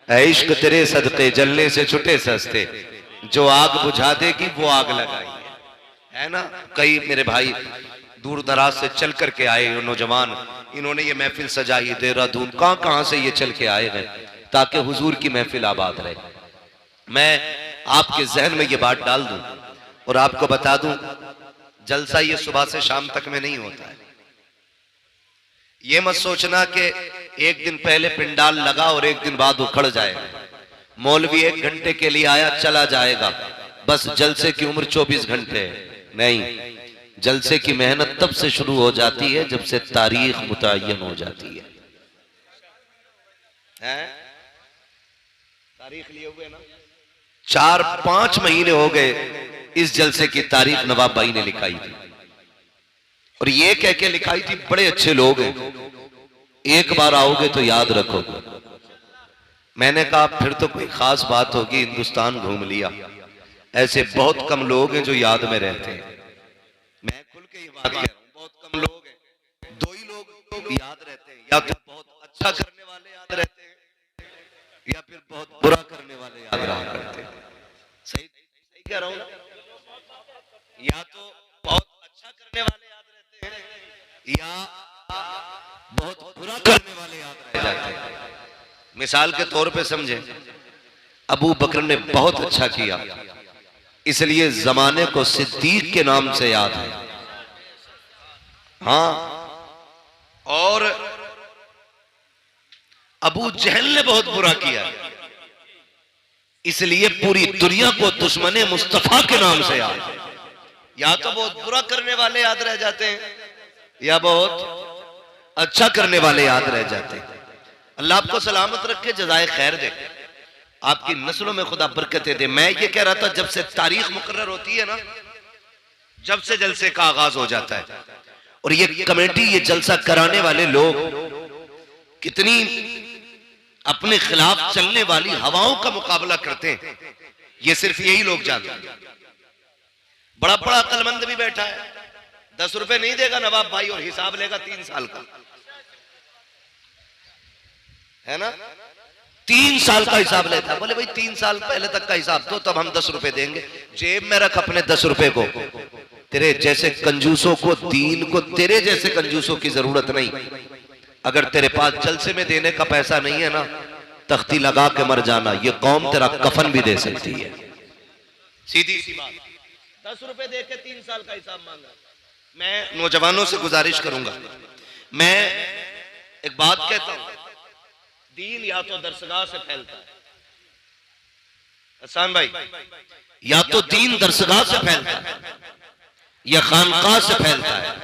ऐ इश्क तेरे सदके जलने से छुटे सस्ते, जो आग बुझा देगी वो आग लगाई है ना। कई मेरे भाई दूर दराज से चल करके आए नौजवान, इन्होंने ये महफिल सजाई, देहरादून कहां से ये चल के आए हैं ताकि हुजूर की महफिल आबाद रहे। मैं आपके जहन में ये बात डाल दूं और आपको बता दूं, जलसा ये सुबह से शाम तक में नहीं होता है। ये मत सोचना कि एक दिन पहले पिंडाल लगा और एक दिन बाद उखड़ जाएगा। मौलवी 1 घंटे के लिए आया चला जाएगा, बस जलसे की उम्र 24 घंटे है। नहीं, जलसे की मेहनत तब से शुरू हो जाती है जब से तारीख मुतय्यन हो जाती है। तारीख लिए हुए ना 4-5 महीने हो गए, इस जलसे की तारीख नवाब भाई ने लिखाई थी और ये कह के लिखाई थी बड़े अच्छे लोग हैं, एक बार आओगे तो याद रखोगे। मैंने कहा फिर तो कोई खास बात होगी, हिंदुस्तान घूम लिया। ऐसे बहुत कम लोग हैं जो याद में रहते हैं। मैं खुल के ये बात कह रहा हूं, बहुत कम लोग हैं, 2 ही लोग याद रहते हैं, या तो बहुत अच्छा करने वाले याद रहते हैं या फिर बहुत बुरा करने वाले याद रहा करते हैं। सही कह रहा हूं ना? या तो बहुत अच्छा करने वाले याद रहते हैं या बहुत बुरा करने वाले याद रह जाते हैं। मिसाल के तौर पे समझे, अबू बकर ने बहुत अच्छा किया, इसलिए जमाने को सिद्दीक के नाम से याद है। हाँ, और अबू जहल ने बहुत बुरा किया, इसलिए पूरी दुनिया को दुश्मने मुस्तफा के नाम से याद है। या तो बहुत बुरा करने वाले याद रह जाते हैं या बहुत अच्छा करने वाले याद रह जाते हैं। अल्लाह आपको सलामत रखे, जज़ाए खैर दे, आपकी नस्लों में खुदा बरकतें दे। मैं ये कह रहा था, जब से तारीख मुकर्रर होती है ना, जब से जलसे का आगाज हो जाता है, और ये कमेटी, ये जलसा कराने वाले लोग कितनी अपने खिलाफ चलने वाली हवाओं का मुकाबला करते हैं, ये सिर्फ यही लोग जानते हैं। बड़ा बड़ा अक्लमंद भी बैठा है, 10 रुपए नहीं देगा नवाब भाई और हिसाब लेगा 3 साल का, है ना? 3 साल का हिसाब लेता है। बोले भाई 3 साल पहले तक का हिसाब तो तब हम 10 रुपए देंगे। जेब में रख अपने 10 रुपए को। तेरे जैसे कंजूसों को, दीन को तेरे जैसे कंजूसों की जरूरत नहीं। अगर तेरे पास जलसे में देने का पैसा नहीं है ना, तख्ती लगा के मर जाना, ये कौम तेरा कफन भी दे सकती है। सीधी सी बात। 10 रुपए दे के 3 साल का हिसाब मांगा। मैं नौजवानों से गुजारिश करूंगा, मैं एक बात कहता हूं, दीन या तो दरसगाह से फैलता है, हसन भाई, या तो दीन दरसगाह से फैलता है या खानकाह से फैलता है,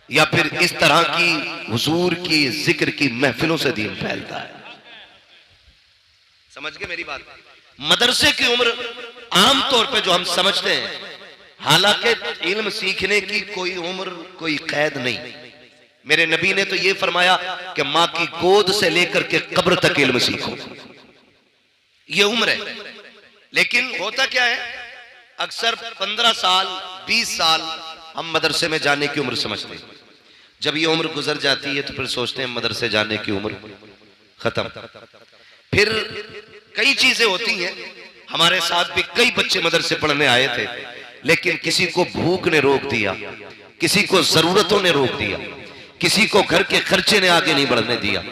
या फिर इस तरह की हुजूर की जिक्र की महफिलों से दीन फैलता है। समझ गए मेरी बात? मदरसे की उम्र आम तौर पे जो हम समझते हैं, हालांकि इल्म सीखने की कोई उम्र, कोई कैद नहीं। मेरे नबी ने तो ये फरमाया कि मां की गोद से लेकर के कब्र तक इल्म सीखो, ये उम्र है। लेकिन होता क्या है, अक्सर 15 साल 20 साल हम मदरसे में जाने की उम्र समझते हैं। जब ये उम्र गुजर जाती है तो फिर सोचते हैं मदरसे जाने की उम्र खत्म। फिर कई चीजें होती हैं। हमारे साथ भी कई बच्चे मदरसे पढ़ने आए थे, लेकिन किसी को भूख ने रोक दिया, किसी को जरूरतों ने रोक दिया, किसी को घर के खर्चे ने आगे नहीं बढ़ने दिया,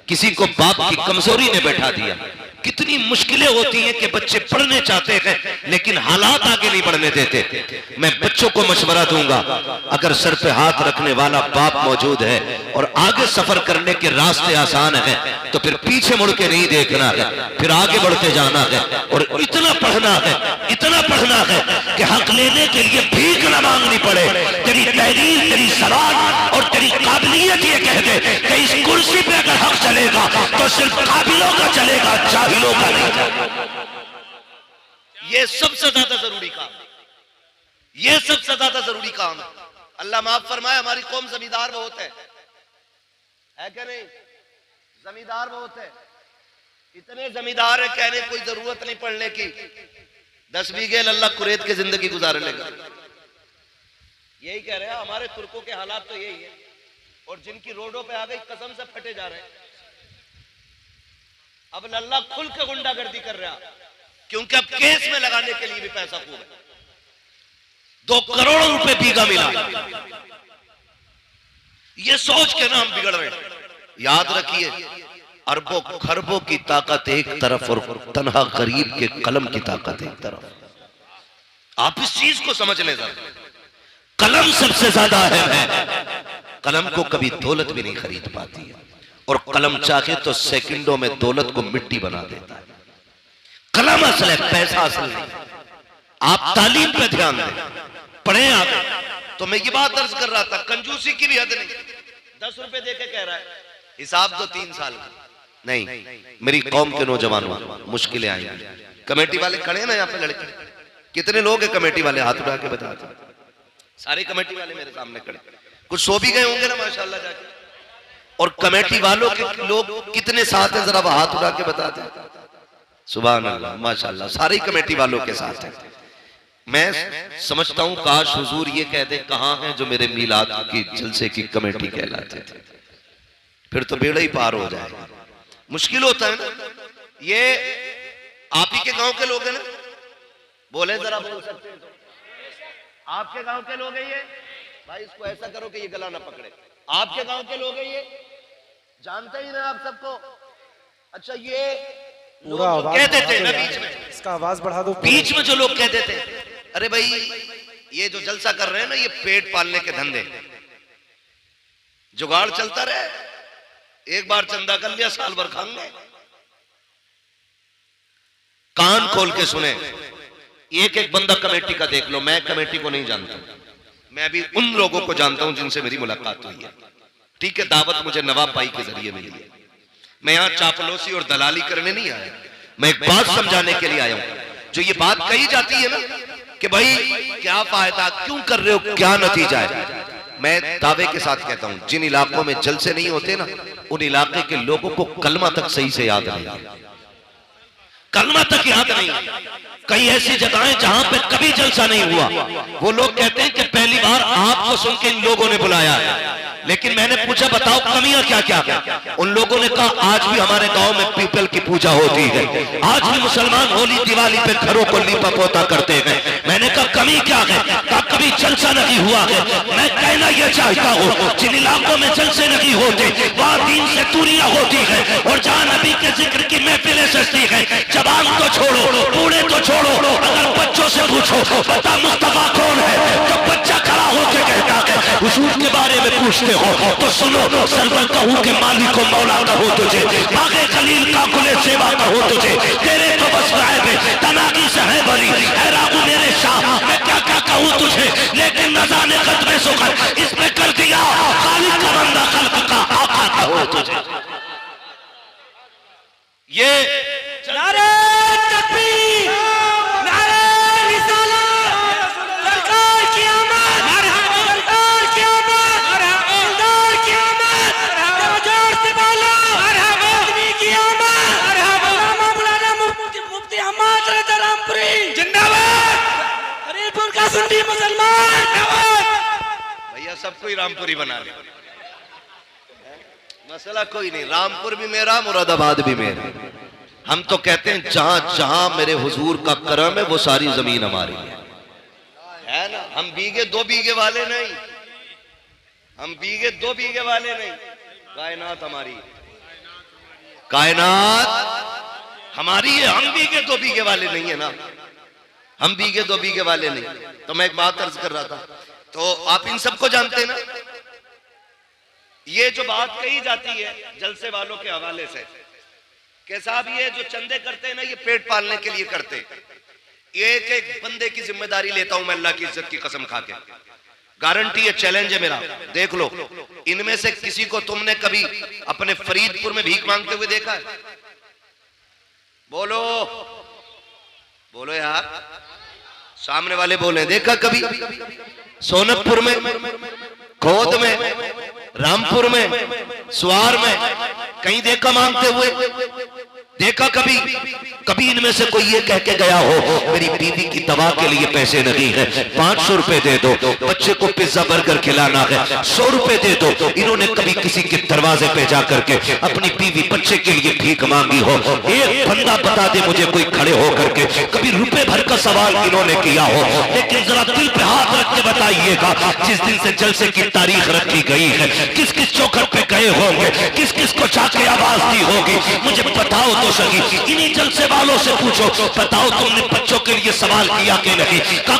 किसी को बाप की कमजोरी ने बैठा दिया। कितनी मुश्किलें होती हैं कि बच्चे पढ़ने चाहते हैं लेकिन हालात आगे नहीं बढ़ने देते। मैं बच्चों को मशवरा दूंगा, अगर सर पे हाथ रखने वाला बाप मौजूद है और आगे सफर करने के रास्ते आसान हैं, तो फिर पीछे मुड़ के नहीं देखना है, फिर आगे बढ़ते जाना है। और इतना पढ़ना है, इतना पढ़ना है कि हक लेने के लिए भीख न मांगनी पड़े। तेरी तहरीर, तेरी सवाल और तेरी काबिलियत ये कह दे कि इस कुर्सी पे अगर हक चलेगा तो सिर्फ काबिलों का चलेगा, जाहिलों का नहीं। ये सबसे ज्यादा जरूरी काम, ये सबसे ज्यादा जरूरी काम है। अल्लाह माफ फरमाए, हमारी कौम जमींदार बहुत है क्या नहीं? जमींदार बहुत है, इतने जमींदार है कहने कोई जरूरत नहीं पढ़ने की। 10 बीघे अल्लाह कुरैत की जिंदगी गुजार लेगा। यही कह रहे हैं, हमारे तुर्कों के हालात तो यही है, और जिनकी रोडों पे आ गई कसम से फटे जा रहे हैं। अब लल्ला खुल के गुंडागर्दी कर रहा, क्योंकि अब केस में लगाने के लिए भी पैसा खूब है। 2 करोड़ रुपए बीघा मिला, ये सोच के ना हम बिगड़ रहे हैं। याद रखिए, अरबों खरबों की ताकत एक तरफ और तन्हा गरीब के कलम की ताकत एक तरफ। आप इस चीज को समझ लें, कलम सबसे ज्यादा अहम है। कलम को कभी दौलत भी नहीं खरीद पाती है, और कलम चाहे तो सेकंडों में दौलत को मिट्टी बना देता है। कलम असल है, पैसा असल नहीं। आप तालीम पे ध्यान दें, पढ़े आगे। तो मैं ये बात अर्ज कर रहा था, कंजूसी की भी हद नहीं। 10 रुपए देके कह रहा है हिसाब दो 3 साल का। नहीं, मेरी कौम के नौजवानों, मुश्किलें आएंगी। कमेटी वाले खड़े ना यहाँ पे लड़के, कितने लोग हैं कमेटी वाले? हाथ उठा के बता दो। सारे कमेटी वाले मेरे सामने खड़े, कुछ सो भी गए होंगे ना माशाल्लाह जाके। और कमेटी वालों के लोग कितने साथ हैं, जरा हाथ उठा के बताते हैं। सुभान अल्लाह, माशाल्लाह, सारे कमेटी वालों के साथ हैं। मैं समझता हूं काश हुजूर ये कह दे, कहां है जो मेरे मीलाद की जलसे की कमेटी कहलाते थे, फिर तो बेड़ा ही पार हो जाएगा। मुश्किल होता है ना। ये आप ही के गांव के लोग हैं ना? बोले जरा, बोल सकते हैं तो? आपके गांव के लोग हैं ये? भाई इसको ऐसा करो कि ये गला ना पकड़े। आपके गांव के लोग हैं ये? जानते ही ना आप सबको। अच्छा, ये लोग कहते थे ना बीच में, इसका आवाज बढ़ा दो। बीच में जो लोग कहते थे, अरे भाई ये जो जलसा कर रहे हैं ना, ये पेट पालने के धंधे, जुगाड़ चलता रहे, एक बार चंदा कर लिया साल भर खाएंगे। कान खोल के सुने, एक एक बंदा कमेटी का देख लो। मैं कमेटी को नहीं जानता, मैं अभी उन लोगों को जानता हूं जिनसे मेरी मुलाकात हुई है। ठीक है, दावत मुझे नवाब भाई के जरिए मिली है। मैं यहां चापलूसी और दलाली करने नहीं आया, मैं एक बात समझाने के लिए आया हूं। जो ये बात कही जाती है ना कि भाई क्या फायदा, क्यों कर रहे हो, क्या नतीजा है, मैं दावे के साथ कहता हूं, जिन इलाकों में जलसे नहीं होते ना, उन इलाके के लोगों को कलमा तक सही से याद नहीं है। कलमा तक याद नहीं। कई ऐसी जगहें जहां पे कभी जलसा नहीं हुआ, वो लोग कहते हैं कि पहली बार आपको सुन के इन लोगों ने बुलाया है। लेकिन मैंने पूछा बताओ कमियां क्या क्या है? उन लोगों ने कहा आज भी हमारे गांव में पीपल की पूजा होती है, आज भी मुसलमान होली दिवाली पे घरों को लीपा पोता करते हैं। मैंने कहा कमी क्या है? कहा कभी जलसा नहीं हुआ है। मैं कहना यह चाहता हूँ, जिन इलाकों में जलसे नहीं होते वहां दीन से दूरियां होती है, और जहां नबी के जिक्र की महफिलें सजती है, जवान तो छोड़ो, बूढ़े तो छोड़ो, अगर बच्चों से पूछो बता मुस्तफा कौन है, तो बच्चा खड़ा होकर कहता है हुजूर के बारे में पूछते हो तो सुनो, सरवर कहूं के मालिक को मौला कहो तुझे, बागे खलील का कुले सेवा कहो तुझे, तेरे तो बस गायब है तनागी से है बरी, है रागू मेरे शाह, मैं क्या क्या कहूं तुझे, लेकिन रजा ने खत्म सुकर इसमें कर दिया, खालिक का बंदा खल्क का आका कहो तुझे। ये नारे तकबीर, नारे रिसालत, सरकार की आमद, सरकार की आमद, सरदार की आमद, जोर से बोलो, आदमी की आमद, मौलाना मुफ्ती अहमद रज़ा रामपुरी जिंदाबाद, हरीपुर का सुन्नी मुसलमान जिंदाबाद। भैया सबको ही रामपुरी बना ले, मसला कोई नहीं। रामपुर भी मेरा, मुरादाबाद भी मेरा। हम तो कहते हैं जहां जहां मेरे हुजूर का करम है वो सारी जमीन हमारी है ना। हम बीघे 2 बीघे वाले नहीं, हम बीघे 2 बीघे वाले नहीं। कायनात हमारी, कायनात हमारी है। हम बीघे 2 बीघे वाले नहीं है ना, हम बीघे 2 बीघे वाले नहीं। तो मैं एक बात अर्ज कर रहा था, तो आप इन सबको जानते हैं ना। ये जो बात कही जाती है जलसे वालों के हवाले से कि साहब ये जो चंदे करते हैं ना, ये पेट पालने के लिए करते हैं। एक एक बंदे की जिम्मेदारी लेता हूं मैं अल्लाह की इज्जत की कसम खा के, गारंटी है, चैलेंज है मेरा। देख लो, इनमें से किसी को तुमने कभी अपने फरीदपुर में भीख मांगते हुए देखा है? बोलो बोलो यार, सामने वाले बोले देखा कभी? सोनकपुर में, खोद में, रामपुर में, सुवार में कहीं देखा मांगते हुए? देखा कभी कभी इनमें से कोई ये कह के गया हो मेरी बीवी की दवा के लिए पैसे नहीं है, 500 रुपए दे दो, बच्चे को पिज्जा बर्गर खिलाना है 100 रुपए दे दो। इन्होंने कभी किसी के दरवाजे पे जा करके अपनी बीवी बच्चे के लिए भीख मांगी हो? एक बंदा बता दे मुझे कोई खड़े होकर के कभी रुपए भर का सवाल इन्होंने किया हो? लेकिन जरा दिल पे हाथ रख के बताइएगा, जिस दिन से जलसे की तारीख रखी गई है, किस किस चौखट पे गए होंगे, किस किस को जाके आवाज दी होगी, मुझे बताओ तो सही। इन्हीं जलसे वालों से पूछो, बताओ तुमने बच्चों के लिए सवाल किया कि नहीं?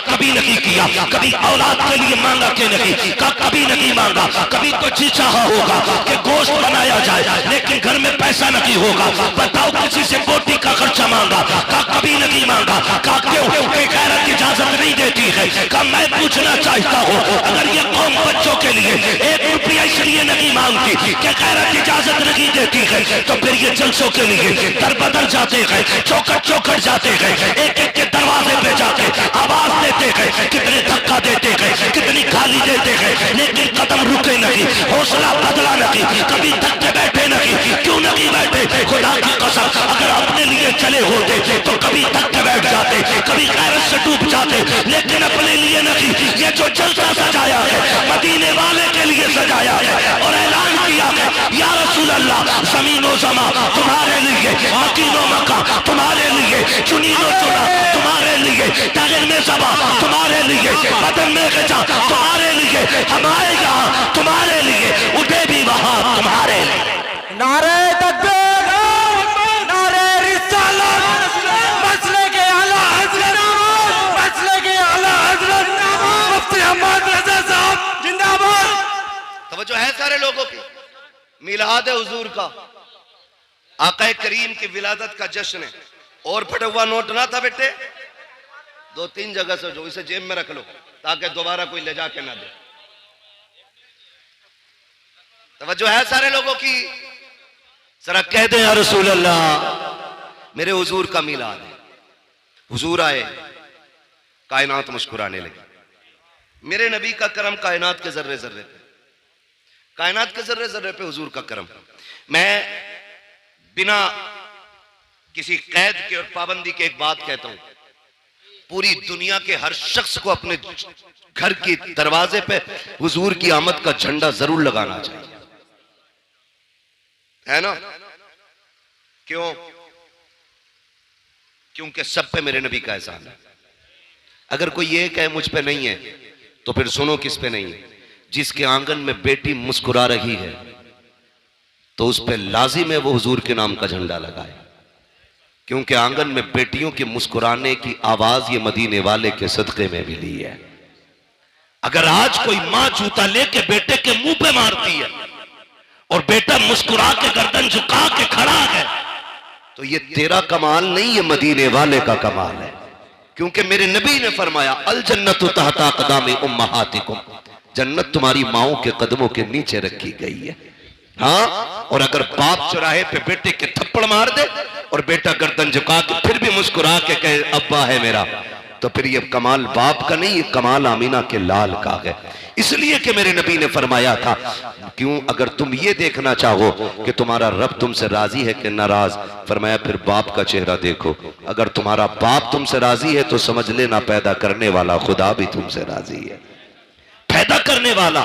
कभी नहीं किया। कभी औलाद के लिए मांगा कि नहीं? कभी नहीं मांगा। कभी तो जी चाहा होगा कि गोश्त बनाया जाए, लेकिन घर में पैसा नहीं होगा, बताओ किसी से बोटी का खर्चा मांगा? कभी नहीं मांगा। क्यों? गैरत इजाजत नहीं देती है। मैं पूछना चाहता हूँ, अगर ये कौम बच्चों के लिए 1 रुपया इसलिए नहीं मांगती कि गैरत इजाजत नहीं देती है, तो फिर ये जलसों के लिए दर बदल जाते हैं, चौकट चौकट जाते हैं, एक एक के दरवाजे पे जाके आवाज देते हैं, कितने धक्का देते हैं, कितनी गाली देते हैं, लेकिन कदम रुके नहीं, हौसला बदला नहीं, कभी धक्के बैठे नहीं। क्यों नहीं बैठे? खुदा की कसम, अगर अपने लिए चले होते तो कभी धक्के बैठ जाते, कभी गैरत से डूब जाते, लेकिन अपने लिए नहीं। ये जो जलसा सजाया है मदीने वाले के लिए सजाया है और ऐलान किया है, या रसूल अल्लाह, ज़मीनो ज़मा तुम्हारे लिए, मकीनो मका तुम्हारे लिए, चुनीनो चुना तुम्हारे लिए, तागिर में ज़बा तुम्हारे लिए, बदन में गजा तुम्हारे लिए, हमारे यहाँ तुम्हारे लिए, उठे भी वहाँ तुम्हारे लिए। नारे तकबीर, नारे रिसालत, मसले के आला हज़रत, मसले के आला हज़रत मुफ्ती अहमद रज़ा साहब जिंदाबाद। तवज्जो है सारे लोगों की। मिलाद हुजूर का, आका करीम की विलादत का जश्न है। और फटा हुआ नोट ना था बेटे, 2-3 जगह से जो इसे जेब में रख लो ताकि दोबारा कोई ले जाके ना दे। तवज्जो है सारे लोगों की। जरा कह दे या रसूल अल्लाह, मेरे हुजूर का मिलाद है। हुजूर आए, कायनात मुस्कुराने लगी। मेरे नबी का करम कायनात के जर्रे जर्रे पे, कायनात के जर्रे जर्रे पे हुजूर का करम। मैं बिना किसी कैद के और पाबंदी के एक बात कहता हूं, पूरी दुनिया के हर शख्स को अपने घर के दरवाजे पे हुजूर की आमद का झंडा जरूर लगाना चाहिए, है ना? क्यों? क्योंकि सब पे मेरे नबी का एहसान है। अगर कोई ये कहे मुझ पे नहीं है, तो फिर सुनो किस पे नहीं है। जिसके आंगन में बेटी मुस्कुरा रही है तो उस पे लाजिम है वो हुजूर के नाम का झंडा लगाए, क्योंकि आंगन में बेटियों के मुस्कुराने की आवाज ये मदीने वाले के सदके में मिली है। अगर आज कोई मां जूता लेके बेटे के मुंह पे मारती है और बेटा मुस्कुरा के गर्दन झुका के खड़ा है, तो ये तेरा कमाल नहीं, ये मदीने वाले का कमाल है। क्योंकि मेरे नबी ने फरमाया, अल जन्नतु तहता अक़दामी उम्महातिकुम, जन्नत तुम्हारी माओं के कदमों के नीचे रखी गई है। हाँ, और अगर बाप चौराहे पे बेटे के थप्पड़ मार दे और बेटा गर्दन झुका के फिर भी मुस्कुरा के कहे अब्बा है मेरा, तो फिर ये कमाल बाप का नहीं, ये कमाल आमीना के लाल का है। इसलिए कि मेरे नबी ने फरमाया था, क्यों? अगर तुम ये देखना चाहो कि तुम्हारा रब तुमसे राजी है कि नाराज, फरमाया फिर बाप का चेहरा देखो। अगर तुम्हारा बाप तुमसे राजी है तो समझ लेना पैदा करने वाला खुदा भी तुमसे राजी है, पैदा करने वाला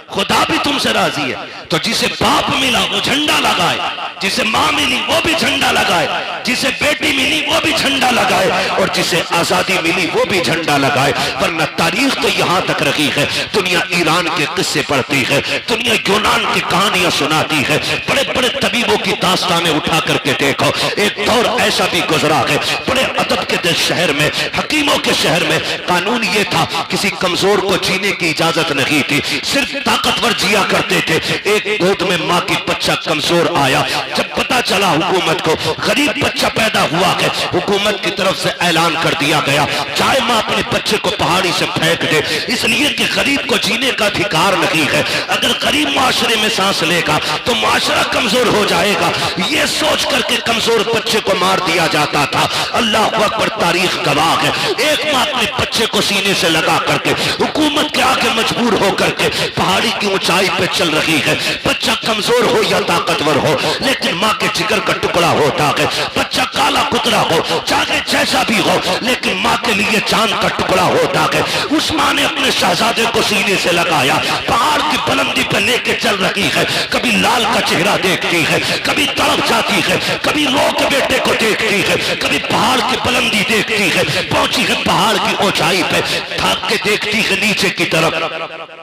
खुदा भी तुमसे राजी है। तो जिसे बाप मिला वो झंडा लगाए, जिसे मां मिली वो भी झंडा लगाए, जिसे बेटी मिली वो भी झंडा लगाए, और जिसे आजादी मिली वो भी झंडा लगाए। वरना तारीख तो यहां तक रखी है, दुनिया ईरान के किस्से पढ़ती है, दुनिया यूनान की कहानियां सुनाती है, बड़े बड़े तबीबों की दास्तानें उठा करके देखो। एक दौर ऐसा भी गुजरा है, बड़े अदब के शहर में, हकीमों के शहर में कानून ये था, किसी कमजोर को जीने की इजाजत नहीं थी, सिर्फ ताकतवर जिया करते थे। एक गोद में मां की बच्चा कमजोर आया, जब पता चला हुकूमत को गरीब बच्चा पैदा हुआ है, हुकूमत की तरफ से ऐलान कर दिया गया, चाहे मां अपने बच्चे को पहाड़ी से फेंक दे, इसलिए कि गरीब को जीने का अधिकार नहीं है। अगर गरीब माशरे में सांस लेगा तो माशरा कमजोर हो जाएगा, ये सोच करके कमजोर बच्चे को मार दिया जाता था। अल्लाह अकबर, तारीख गवाह है, एक मां अपने बच्चे को सीने से लगा करके हुकूमत के आगे मजबूर होकर के पहाड़ी की ऊंचाई पे चल रही है। बच्चा कमजोर हो या ताकतवर हो, लेकिन मां के के जिगर का टुकड़ा होता है। बच्चा काला कुतरा हो, चाहे जैसा भी हो, लेकिन माँ के लिए चांद का टुकड़ा होता है। उस माँ ने अपने शहजादे को सीने से लगाया, पहाड़ की बुलंदी पर लेके चल रही है। कभी लाल का चेहरा देखती है, कभी तड़प जाती है, कभी रो के बेटे को देखती है, कभी पहाड़ की बुलंदी देखती है। पहुंची है पहाड़ की ऊंचाई पे, थक के देखती है नीचे की तरफ।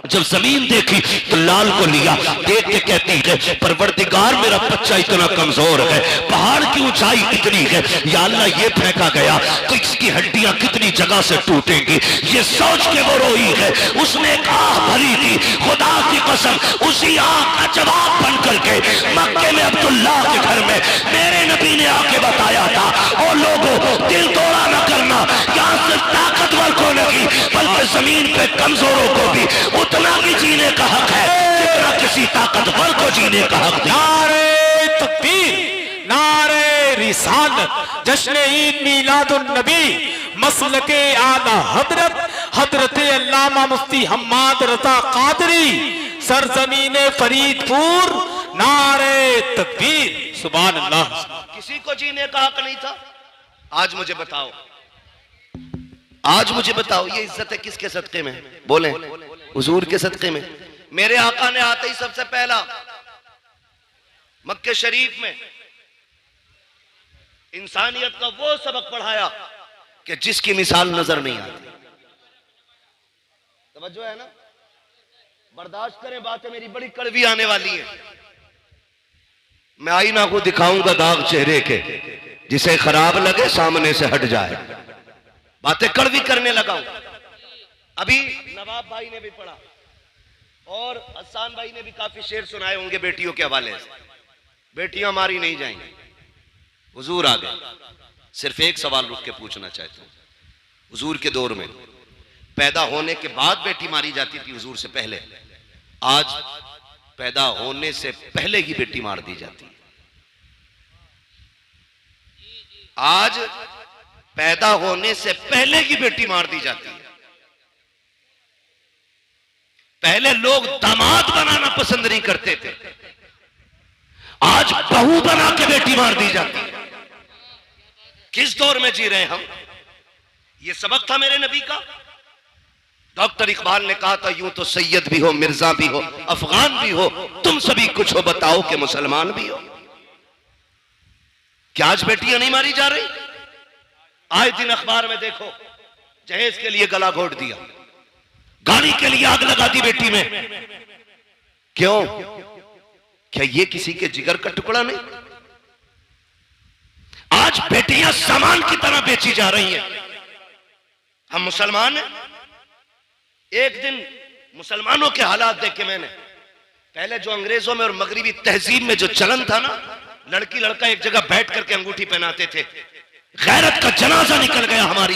जब जमीन देखी तो लाल को लिया, देख के कहती है परवरदिगार मेरा बच्चा इतना कमजोर है, पहाड़ की ऊंचाई इतनी है, या अल्लाह ये फेंका गया तो इसकी हड्डियां कितनी जगह से टूटेंगी। ये सोच के वो रोई है। उसने एक आह भरी थी, खुदा की कसम उसी आह का जवाब बन करके मक्के में अब्दुल्ला के घर में मेरे नबी ने आके बताया था, और लोगों दिल तोड़ा न करना, यहाँ सिर्फ ताकतवर को नहीं बल्कि जमीन पे कमजोरों को भी उतना ही जीने का हक है जितना किसी ताकतवर को जीने का हक है। नारे तकबीर, नारे रिसालत, जश्न ईद मीलादुन नबी, मसलके आला हजरत हजरत अल्लामा मुफ्ती हम्माद रजा कादरी, सरजमीने फरीदपुर। नारे तकबीर, सुभान अल्लाह। किसी को जीने का हक नहीं था। आज मुझे बताओ, आज मुझे बताओ ये इज्जत है किसके सदके में? बोले हुजूर के सदके में। मेरे आका ने आते ही सबसे पहला मक्के शरीफ में इंसानियत का वो सबक पढ़ाया कि जिसकी मिसाल नजर नहीं आती। तवज्जो है ना? बर्दाश्त करें, बातें मेरी बड़ी कड़वी आने वाली है। मैं आईना को दिखाऊंगा दाग चेहरे के, जिसे खराब लगे सामने से हट जाए। बातें कड़वी करने लगा हूं। अभी नवाब भाई ने भी पढ़ा और हसन भाई ने भी काफी शेर सुनाए होंगे बेटियों के हवाले से। बेटियां मारी नहीं जाएंगी। हुजूर आ गए। सिर्फ एक सवाल रुक के पूछना चाहता हूं। हुजूर के दौर में पैदा होने के बाद बेटी मारी जाती थी, हुजूर से पहले। आज पैदा होने से पहले ही बेटी मार दी जाती है। आज पैदा होने से पहले ही बेटी मार दी जाती है। पहले लोग दामाद बनाना पसंद नहीं करते थे, आज बहू बना के बेटी मार दी जाती है। किस दौर में जी रहे हैं हम? यह सबक था मेरे नबी का। डॉक्टर इकबाल ने कहा था, यूं तो सैयद भी हो, मिर्जा भी हो, अफगान भी हो, तुम सभी कुछ हो, बताओ कि मुसलमान भी हो। क्या आज बेटियां नहीं मारी जा रही? आए दिन अखबार में देखो, जहेज के लिए गला घोट दिया, गाड़ी के लिए आग लगा दी बेटी में। क्यों? क्या ये किसी के जिगर का टुकड़ा नहीं? आज बेटियां सामान की तरह बेची जा रही हैं। हम मुसलमान हैं। एक दिन मुसलमानों के हालात देखे मैंने। पहले जो अंग्रेजों में और मगरिबी तहजीब में जो चलन था ना, लड़की लड़का एक जगह बैठ करके अंगूठी पहनाते थे। गैरत का जनाजा निकल गया हमारी।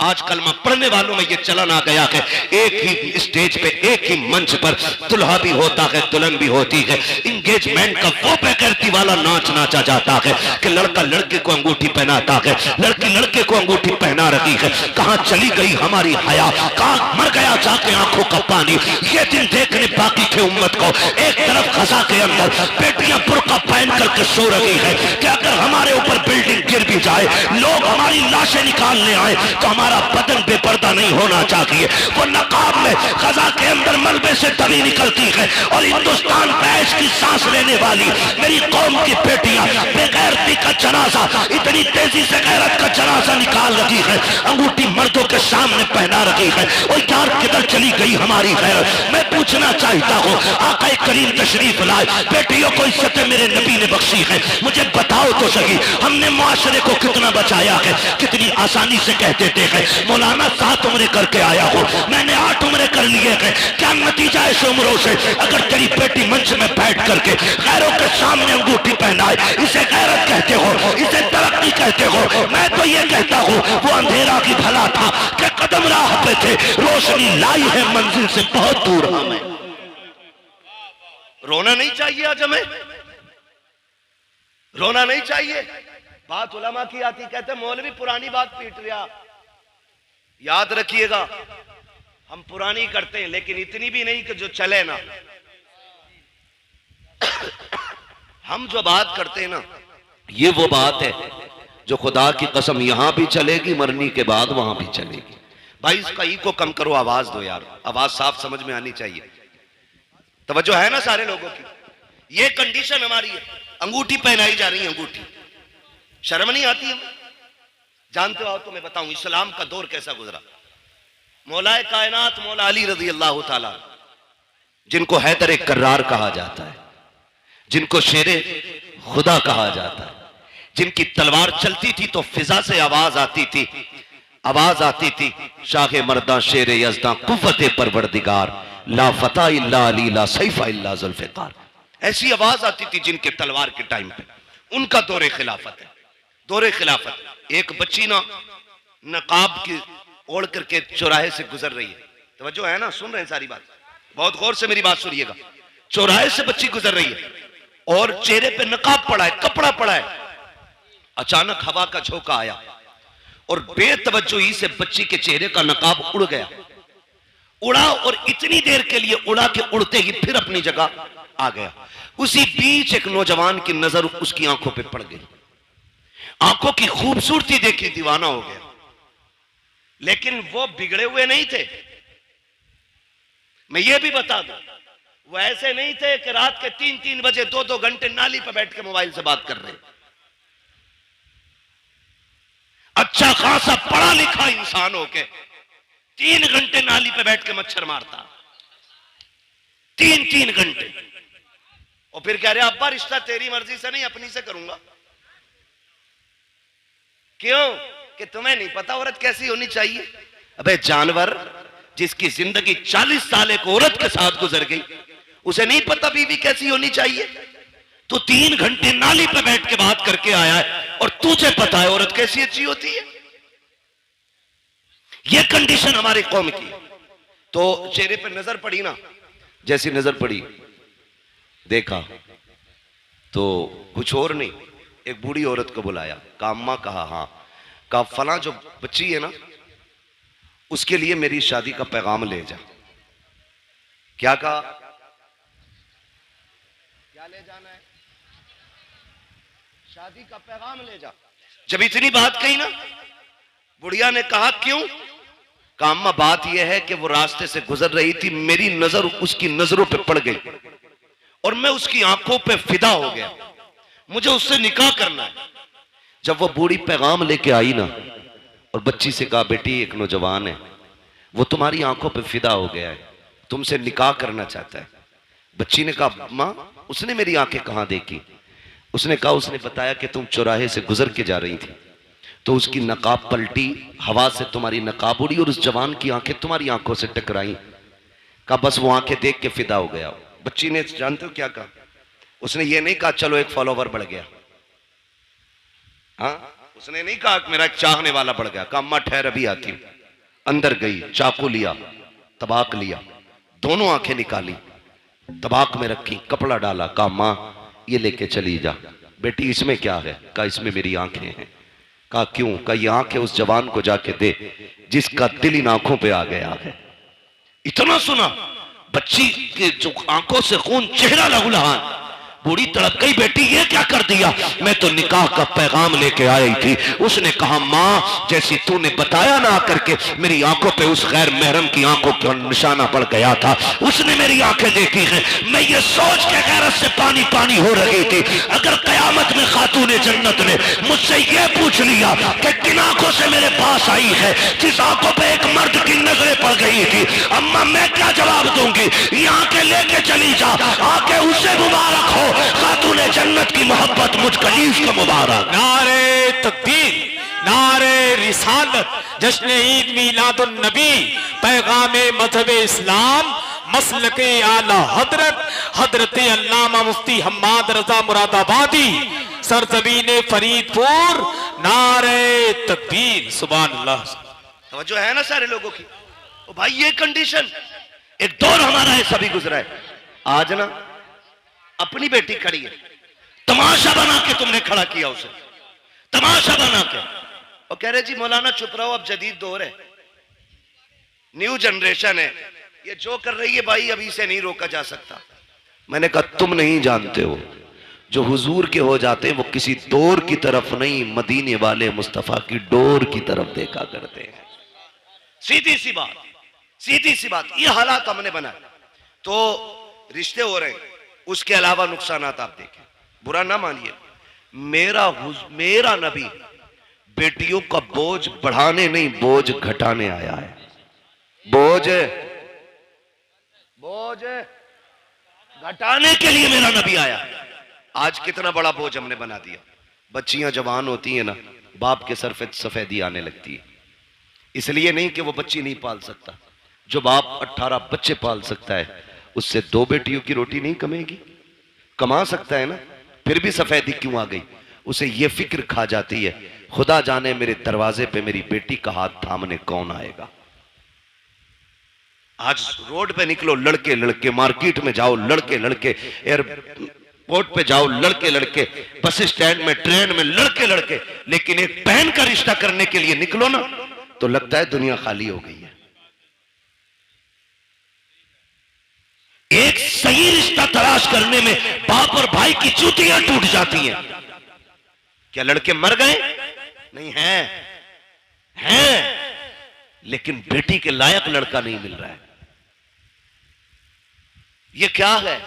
आज कलमा पढ़ने वालों में यह चलन आ गया है, एक ही स्टेज पे, एक ही मंच पर दुल्हा भी होता है, दुल्हन भी होती है। इंगेजमेंट का वो बेगैरती वाला नाच नाचा जाता है कि लड़का लड़के को अंगूठी पहनाता है, लड़की लड़के को अंगूठी पहना रही है। कहां चली गई हमारी हया? कहां मर गया जाके आंखों का पानी? ये दिन देखने बाकी थे उम्मत को। एक तरफ खजा के अंदर बेटियां बुर्का पहन करके सो रही है कि अगर हमारे ऊपर बिल्डिंग गिर भी जाए, लोग हमारी लाशें निकालने आए तो हमारा बदन बेपर्दा नहीं होना चाहिए। वो नकाब में खजा के अंदर मलबे से तभी निकलती है और हिंदुस्तान पैश की सांस लेने वाली मेरी कौम की बेटियां बेगैरती का जनाजा, इतनी तेजी से गैरत का जनाजा निकाल रही है, अंगूठी मर्दों के सामने पहना रही है। और यार किधर चली गई हमारी गैरत? मैं पूछना चाहता हूँ, आका करीम तशरीफ लाए, बेटियों को इज्जत मेरे नबी ने बख्शी है। मुझे बताओ तो सही, हमने मुआशरे को कितना बचाया है? कितनी आसानी से कह देते हैं मौलाना 7 उम्रें करके आया हूं, मैंने 8 उम्रें कर लिए हैं। क्या नतीजा है इस उम्रों से? अगर तेरी बेटी मंच में बैठ करके गैरों के सामने अंगूठी पहनाए, इसे गैरत कहते हो, इसे तरक्की कहते हो? मैं तो ये कहता हूं वो अंधेरा की भला था कि कदम राह पे थे, रोशनी लाई है मंजिल से बहुत दूर हमें। रोना नहीं चाहिए आज हमें, रोना नहीं चाहिए। बात उलमा की आती, कहते मौलवी पुरानी बात पीट रहा। याद रखिएगा, हम पुरानी करते हैं लेकिन इतनी भी नहीं कि जो चले ना। हम जो बात करते हैं ना, ये वो बात है जो खुदा की कसम यहां भी चलेगी, मरने के बाद वहां भी चलेगी। भाई इसका ई को कम करो, आवाज दो यार, आवाज साफ समझ में आनी चाहिए। तवज्जो है ना सारे लोगों की? ये कंडीशन हमारी है। अंगूठी पहनाई जा रही है, अंगूठी, शर्म नहीं आती है? जानते हो तो मैं बताऊं इस्लाम का दौर कैसा गुजरा। मौलाए कायनात मौला अली रजी अल्लाह ताला, जिनको हैदर कर्रार कहा जाता है, जिनको शेरे खुदा कहा जाता है, जिनकी तलवार चलती थी तो फिजा से आवाज आती थी, आवाज आती थी शाह मर्दा शेर यज़दा कुव्वत परवरदिगार ला फता इल्ला अली ला सैफा इल्ला जुल्फ़िकार। ऐसी आवाज आती थी जिनके तलवार के टाइम पे। उनका दौरे खिलाफत है, दौरे खिलाफत। एक बच्ची ना नकाब की ओढ़ करके चौराहे से गुजर रही है। तवज्जो है ना, सुन रहे हैं सारी बात, बहुत गौर से मेरी बात सुनिएगा। चौराहे से बच्ची गुजर रही है और चेहरे पे नकाब पड़ा है, कपड़ा पड़ा है। अचानक हवा का झोंका आया और बेतवज्जोही से बच्ची के चेहरे का नकाब उड़ गया, उड़ा और इतनी देर के लिए उड़ा के उड़ते ही फिर अपनी जगह आ गया। उसी बीच एक नौजवान की नजर उसकी आंखों पे पड़ गई। आंखों की खूबसूरती देखी दीवाना हो गया। लेकिन वो बिगड़े हुए नहीं थे, मैं ये भी बता दूं, वो ऐसे नहीं थे कि रात के 3-3 बजे 2-2 घंटे नाली पर बैठ के मोबाइल से बात कर रहे। अच्छा खासा पढ़ा लिखा इंसान हो के 3 घंटे नाली पे बैठ के मच्छर मारता, 3-3 घंटे। और फिर कह रहे अब्बा रिश्ता तेरी मर्जी से नहीं अपनी से करूंगा। क्यों? कि तुम्हें नहीं पता औरत कैसी होनी चाहिए। अबे जानवर, जिसकी जिंदगी 40 साल एक औरत के साथ गुजर गई, उसे नहीं पता बीवी कैसी होनी चाहिए? तो 3 घंटे नाली पे बैठ के बात करके आया है और तुझे पता है औरत कैसी अच्छी होती है। ये कंडीशन हमारी कौम की। तो चेहरे पे नजर पड़ी ना, जैसी नजर पड़ी देखा तो कुछ और नहीं, एक बूढ़ी औरत को बुलाया, कहा अम्मा, कहा हाँ, कहा फला जो बच्ची है ना उसके लिए मेरी शादी का पैगाम ले जा। क्या कहा? क्या ले जाना है? शादी का पैगाम ले जा। जब इतनी बात कही ना, बुढ़िया ने कहा क्यों? कहा अम्मा बात यह है कि वो रास्ते से गुजर रही थी, मेरी नजर उसकी नजरों पे पड़ गई और मैं उसकी आंखों पे फिदा हो गया, मुझे उससे निकाह करना है। जब वो बूढ़ी पैगाम लेके आई ना और बच्ची से कहा बेटी एक नौजवान है, वो तुम्हारी आंखों पे फिदा हो गया है, तुमसे निकाह करना चाहता है। बच्ची ने कहा मां, उसने मेरी आंखें कहां देखी? उसने कहा उसने बताया कि तुम चौराहे से गुजर के जा रही थी तो उसकी नकाब पलटी, हवा से तुम्हारी नकाब उड़ी और उस जवान की आंखें तुम्हारी आंखों से टकराई। कहा बस वो आंखें देख के फिदा हो गया। बच्ची ने जानते हो क्या कहा? उसने ये नहीं कहा चलो एक फॉलोवर बढ़ गया, हाँ, उसने नहीं कहा मेरा एक चाहने वाला बढ़ गया। कहा अम्मा ठहर अभी आती हूं। अंदर गई, चाकू लिया, तबाक लिया, दोनों आंखें निकाली, तबाक में रखी, कपड़ा डाला, कहा मां ये लेके चली जा। बेटी इसमें क्या है? कहा इसमें मेरी आंखें हैं। कहा क्यों? कहा ये आंखें उस जवान को जाके दे जिसका दिल इन आंखों पे आ गया है। इतना सुना, बच्ची के जो आंखों से खून, चेहरा लहूलुहान, बूढ़ी तड़प गई, बेटी ये क्या कर दिया? मैं तो निकाह का पैगाम लेके आई थी। उसने कहा माँ जैसी तूने बताया ना आकर के मेरी आंखों पे उस गैर महरम की आंखों पर निशाना पड़ गया था, उसने मेरी आंखें देखी हैं। मैं ये सोच के गैरत से पानी पानी हो रही थी, अगर कयामत में खातूने जन्नत ने मुझसे ये पूछ लिया कि किन आंखों से मेरे पास आई है जिस आंखों पे एक मर्द की नजरें पड़ गई थी, अम्मा मैं क्या जवाब दूंगी? ये आंखें लेके चली जा, आंखें उससे मुबारक हो खातूने जन्नत की मोहब्बत मुझ कलीफ को मुबारक। नारे तकबीर, नारे रिसालत, जश्न ईद मीलादुन नबी, पैगामे मजहब इस्लाम, मसलके आला हजरत हजरत अल्लामा मुफ्ती हम्माद रजा मुरादाबादी, सरजमीन फरीदपुर, नारे तकबीर, सुभान अल्लाह। तवज्जो है ना सारे लोगों की? ओ भाई ये कंडीशन, एक दौर हमारा है सभी गुजरा है। आज ना अपनी बेटी खड़ी है, तमाशा बना के तुमने खड़ा किया उसे, तमाशा बना के, और कह रहे जी मौलाना चुप रहो, अब जदीद दौर है, न्यू जनरेशन है, ये जो कर रही है भाई अभी से नहीं रोका जा सकता। मैंने कहा तुम नहीं जानते हो, जो हुजूर के हो जाते हैं वो किसी दौर की तरफ नहीं, मदीने वाले मुस्तफा की डोर की तरफ देखा करते हैं। सीधी सी बात, सीधी सी बात। ये हालात हमने बनाए तो रिश्ते हो रहे, उसके अलावा नुकसान आप देखें, बुरा ना मानिए। मेरा नबी बेटियों का बोझ बढ़ाने नहीं, बोझ घटाने आया है। बोझ घटाने के लिए मेरा नबी आया। आज कितना बड़ा बोझ हमने बना दिया। बच्चियां जवान होती हैं ना, बाप के सर पे सफेदी आने लगती है। इसलिए नहीं कि वो बच्ची नहीं पाल सकता। जो बाप 18 बच्चे पाल सकता है उससे 2 बेटियों की रोटी नहीं कमेगी? कमा सकता है ना, फिर भी सफेदी क्यों आ गई? उसे ये फिक्र खा जाती है, खुदा जाने मेरे दरवाजे पे मेरी बेटी का हाथ थामने कौन आएगा। आज रोड पे निकलो लड़के लड़के, मार्केट में जाओ लड़के लड़के, एयरपोर्ट पे जाओ लड़के लड़के, बस स्टैंड में, ट्रेन में लड़के लड़के, लेकिन एक बहन का रिश्ता करने के लिए निकलो ना तो लगता है दुनिया खाली हो गई है। एक सही रिश्ता तलाश करने में बाप और भाई की जूतियां टूट जाती हैं। क्या लड़के मर गए? नहीं हैं, लेकिन बेटी के लायक लड़का नहीं मिल रहा है। ये क्या है?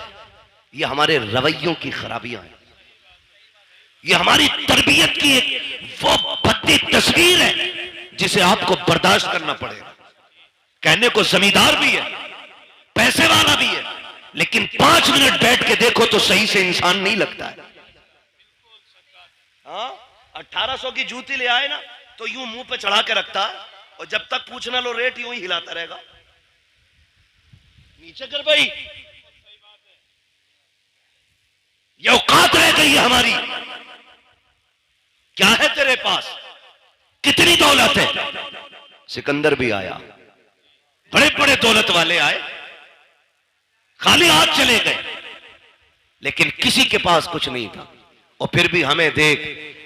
ये हमारे रवैयों की खराबियां हैं। ये हमारी तरबियत की एक वो भद्दी तस्वीर है जिसे आपको बर्दाश्त करना पड़ेगा। कहने को जमींदार भी है, पैसे वाला भी है, लेकिन 5 मिनट बैठ के देखो तो सही से इंसान नहीं लगता है। 1800 की जूती ले आए ना तो यूं मुंह पे चढ़ा के रखता है, और जब तक पूछना लो रेट यूं ही हिलाता रहेगा। नीचे कर भाई, ये औकात रह गई है हमारी। क्या है तेरे पास? कितनी दौलत है? सिकंदर भी आया, बड़े बड़े दौलत वाले आए, खाली हाथ चले गए, लेकिन किसी के पास कुछ नहीं था। और फिर भी हमें देख,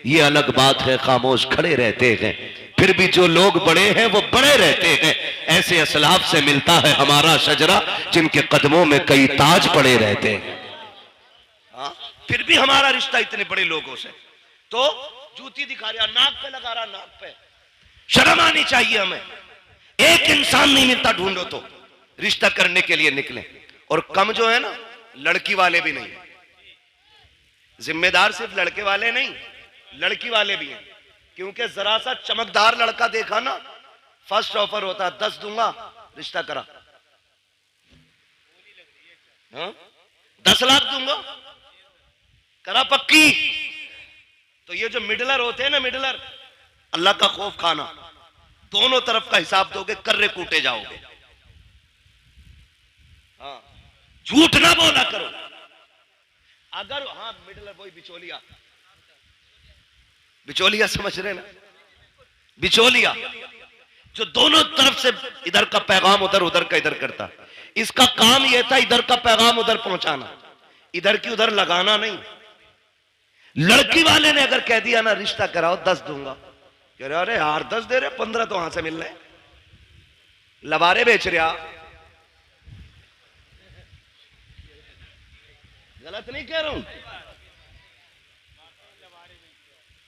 ये अलग बात है, खामोश खड़े रहते हैं, फिर भी जो लोग बड़े हैं वो बड़े रहते हैं। ऐसे असलाफ से मिलता है हमारा शजरा, जिनके कदमों में कई ताज पड़े रहते हैं। फिर भी हमारा रिश्ता इतने बड़े लोगों से। तो जूती दिखा रहा, नाक पे लगा रहा, नाक पे। शर्म आनी चाहिए हमें। एक इंसान नहीं मिलता, ढूंढो तो रिश्ता करने के लिए निकले। और कम जो है ना, लड़की वाले भी नहीं। जिम्मेदार सिर्फ लड़के वाले नहीं, लड़की वाले भी हैं। क्योंकि जरा सा चमकदार लड़का देखा ना, फर्स्ट ऑफर होता है 10 दूंगा, रिश्ता करा। 10 लाख दूंगा, करा पक्की। तो ये जो मिडलर होते हैं ना, मिडलर, अल्लाह का खौफ खाना, दोनों तरफ का हिसाब दोगे, कर्रे कूटे जाओगे। झूठ ना बोला करो। अगर मिडलर वही बिचौलिया, बिचौलिया समझ रहे ना, बिचौलिया जो दोनों तरफ से इधर का पैगाम उधर, उधर का इधर करता। इसका काम यह था इधर का पैगाम उधर पहुंचाना, इधर की उधर लगाना नहीं। लड़की वाले ने अगर कह दिया ना रिश्ता कराओ 10 दूंगा, कह रहे अरे यार 10 दे रहे, 15 तो वहां से मिल रहे, लबारे बेच रहा। गलत नहीं कह रहा हूं,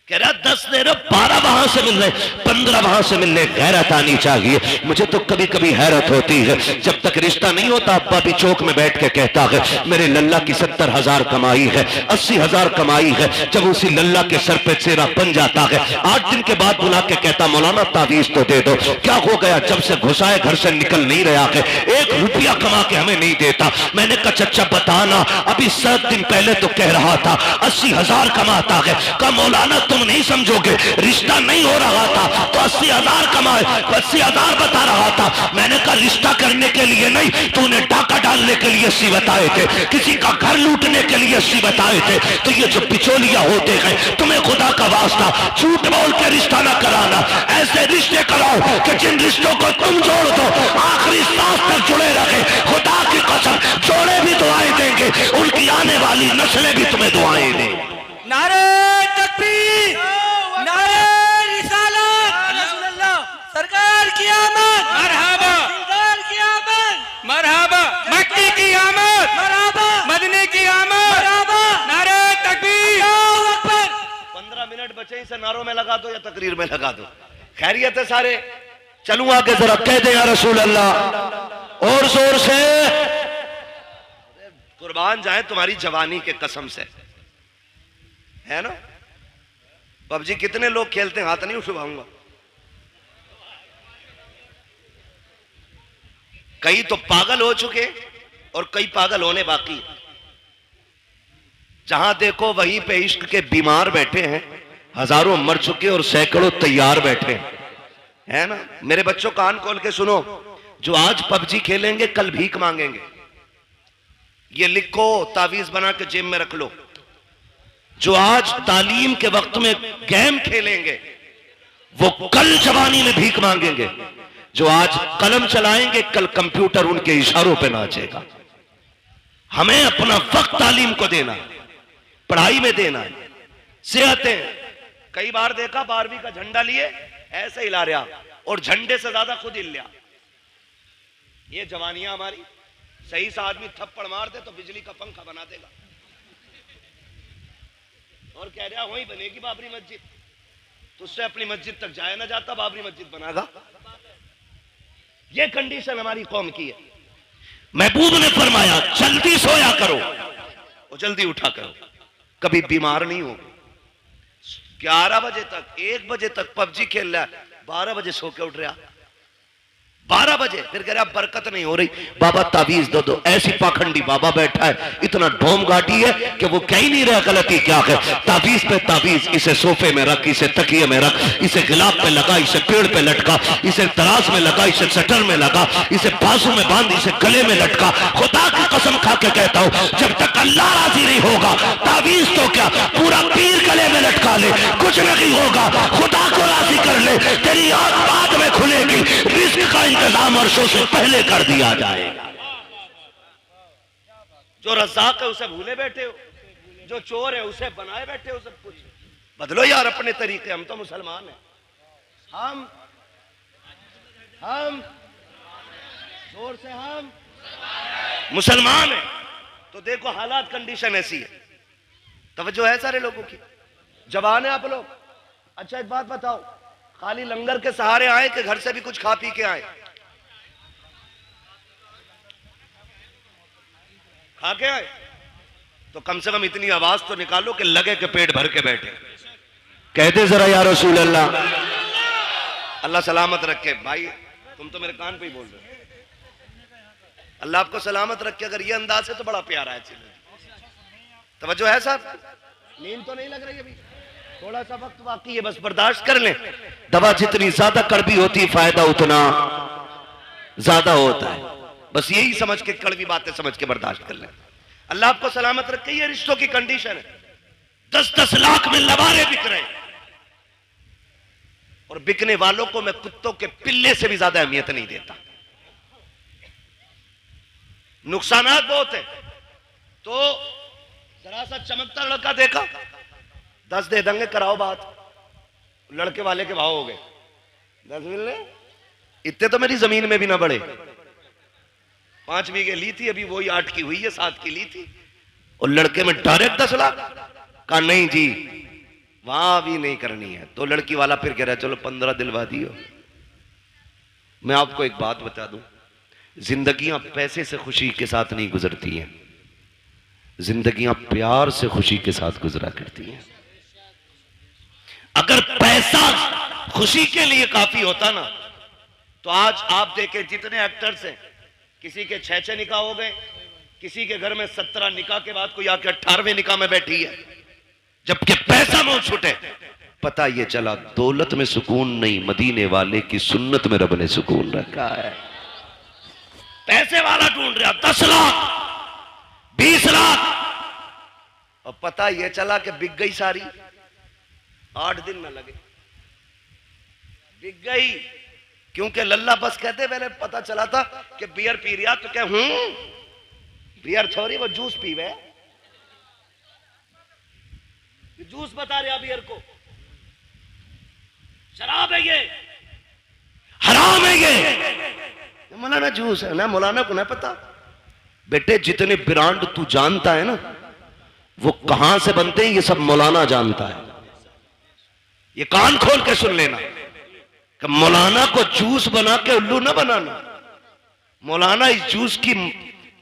कह रहा 10 दे रहे, 12 वहां से मिल रहे, 15 वहां से मिल रहे। गैरत आनी चाहिए। मुझे तो कभी कभी हैरत होती है, जब तक रिश्ता नहीं होता अब्बा भी चौक में बैठ के कहता है मेरे लल्ला की 70,000 कमाई है, 80,000 कमाई है। जब उसी लल्ला के सर पे सेरा बन जाता है, 8 दिन के बाद बुला के कहता मौलाना तावीज तो दे दो। क्या हो गया? जब से घुसाए घर से निकल नहीं रहा है, 1 रुपया कमा के हमें नहीं देता। मैंने कहा चचा बताना, अभी 7 दिन पहले तो कह रहा था 80,000 कमाता है। कहा मौलाना तुम नहीं समझोगे, रिश्ता नहीं हो रहा था तो 80,000 कमाए, 80,000 बता रहा था। मैंने कहा रिश्ता करने के लिए नहीं, तूने डाका डालने के लिए 80 बताए थे, किसी का घर लूटने के लिए 80 बताए थे। तो ये जो बिचौलिया होते हैं, तुम्हें खुदा का वास्ता झूठ बोल के रिश्ता ना कराना। ऐसे रिश्ते कराओ कि जिन रिश्तों को तुम जोड़ दो आखिरी सांस तक जुड़े रहे। खुदा की कसम, जोड़े भी दुआएं देंगे, उनकी आने वाली नस्लें भी तुम्हें दुआएं देंगी। नारे तकबीर, नारे रिसालत, सरकार की आमद, मरहबा, सरकार की आमद, मरहबा, मक्की की आमद, मरहबा, मदनी की आमद, मरहबा, नारे तकबीर। नारों में लगा दो या तकरीर में लगा दो। खैरियत है सारे? चलूं आगे जरा, कह दे या रसूल अल्लाह और जोर से। कुर्बान जाए तुम्हारी जवानी के कसम से, है ना? पबजी कितने लोग खेलते हैं? हाथ नहीं उठवाऊंगा। कई तो पागल हो चुके और कई पागल होने बाकी है। जहां देखो वहीं पे इश्क के बीमार बैठे हैं, हजारों मर चुके और सैकड़ों तैयार बैठे हैं, है ना? मेरे बच्चों कान खोल के सुनो, जो आज पबजी खेलेंगे कल भीख मांगेंगे। ये लिखो, तावीज बना के जेब में रख लो। जो आज तालीम के वक्त में गेम खेलेंगे वो कल जवानी में भीख मांगेंगे। जो आज कलम चलाएंगे कल कंप्यूटर उनके इशारों पे नाचेगा। हमें अपना वक्त तालीम को देना है, पढ़ाई में देना है। सेहतें कई बार देखा 12वीं का झंडा लिए ऐसे हिला रहा और झंडे से ज्यादा खुद हिल रहा। ये जवानियां हमारी। सही सा आदमी थप्पड़ मार दे तो बिजली का पंखा बना देगा और कह रहा वहीं बनेगी बाबरी मस्जिद। तो उससे अपनी मस्जिद तक जाया ना जाता, बाबरी मस्जिद बनागा। ये कंडीशन हमारी कौम की है। महबूब ने फरमाया जल्दी सोया करो और जल्दी उठा करो, कभी बीमार नहीं हो। 11 बजे तक 1 बजे तक पबजी खेल रहा है, 12 बजे सो के उठ रहा, 12 बजे फिर कह रहा बरकत नहीं हो रही, बाबा तावीज दो दो। ऐसी पाखंडी बाबा बैठा है, इतना ढोम घाटी है कि वो कह ही नहीं रहा गलती क्या है। तावीज पे तावीज, इसे सोफे में रख, इसे तकिए में रख, इसे गिलाब पे लगा, इसे पेड़ पे लटका, इसे तरास में लगा, इसे शटर में लगा, इसे बाजू में बांध, इसे गले में लटका। खुदा की कसम खा के कहता हूं, जब तक अल्लाह राजी नहीं होगा तावीज तो क्या पूरा पीर गले में लटका ले, कुछ नहीं होगा। खुदा को राजी कर ले, तेरी आंख बाद में खुलेगी। रिस्क का इंतजाम वर्षों से पहले कर दिया जाएगा। जो रज़ाक है उसे भूले बैठे हो, जो चोर है उसे बनाए बैठे हो। सब कुछ बदलो यार अपने तरीके। हम तो मुसलमान हैं, हम जोर से हम मुसलमान हैं। तो देखो हालात कंडीशन ऐसी है। तवज्जो है सारे लोगों की? जवान है आप लोग? अच्छा एक बात बताओ, खाली लंगर के सहारे आए कि घर से भी कुछ खा पी के आए? खा के आए तो कम से कम इतनी आवाज तो निकालो कि लगे कि पेट भर के बैठे। कहते जरा या रसूल अल्लाह। अल्लाह सलामत रखे। भाई तुम तो मेरे कान पे ही बोल रहे हो। अल्लाह आपको सलामत रखे। अगर ये अंदाज है तो बड़ा प्यारा है। तवज्जो है साहब? नींद तो नहीं लग रही अभी? थोड़ा सा वक्त बाकी है, बस बर्दाश्त कर लें। दवा जितनी ज्यादा कड़वी होती है फायदा उतना ज्यादा होता है। बस यही समझ के, कड़वी बातें समझ के बर्दाश्त कर लें। अल्लाह आपको सलामत रखे। ये रिश्तों की कंडीशन है। 10-10 लाख में लबारे बिक रहे हैं और बिकने वालों को मैं कुत्तों के पिल्ले से भी ज्यादा अहमियत नहीं देता। नुकसानात बहुत है। तो जरा सा चमकता लड़का देखा, 10 दे देंगे, कराओ बात। लड़के वाले के भाव हो गए 10 मिलने। इतने तो मेरी जमीन में भी ना बढ़े। 5 बीघे ली थी, अभी वही 8 की हुई है, 7 की ली थी। और लड़के में डायरेक्ट 10 लाख कहा नहीं जी वहां भी नहीं करनी है। तो लड़की वाला फिर कह रहा है चलो 15 दिलवा दियो। मैं आपको एक बात बता दूं, जिंदगियां पैसे से खुशी के साथ नहीं गुजरती हैं, जिंदगियां प्यार से खुशी के साथ गुजरा करती हैं। अगर पैसा खुशी के लिए काफी होता ना तो आज आप देखें जितने एक्टर्स हैं, किसी के 6 निकाह हो गए, किसी के घर में 17 निकाह के बाद कोई आके 18वें निकाह में बैठी है, जबकि पैसा मुंह छूटे। पता ये चला दौलत में सुकून नहीं, मदीने वाले की सुन्नत में रब ने सुकून रखा है। पैसे वाला ढूंढ रहा 10 लाख 20 लाख, और पता ये चला कि बिक गई सारी। 8 दिन न लगे, बिक गई। क्योंकि लल्ला बस कहते पहले पता चला था कि बियर पी रिया, तो क्या बियर छोरी वो जूस पीवे, जूस बता रहा बियर को, शराब है ये, हराम है ये। मौलाना जूस है ना, मौलाना को ना पता। बेटे जितने ब्रांड तू जानता है ना वो कहां से बनते हैं ये सब मौलाना जानता है। ये कान खोल के सुन लेना कि मौलाना को जूस बना के उल्लू ना बनाना। मौलाना इस जूस की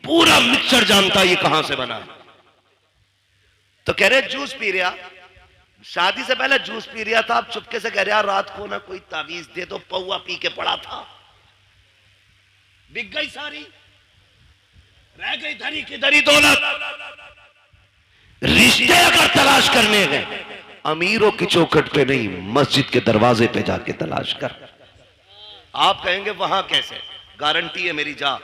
पूरा मिक्सचर जानता है ये कहां से बना है। तो कह रहे जूस पी रहा, शादी से पहले जूस पी रहा था, आप चुपके से कह रहे रात को ना कोई तावीज दे दो, पौवा पी के पड़ा था, बिक गई सारी, रह गई धरी की धरी दौलत। रिश्ते अगर तलाश करने गए अमीरों की चौखट पे नहीं, मस्जिद के दरवाजे पे जाके तलाश कर। आप कहेंगे वहां कैसे, गारंटी है मेरी, जा।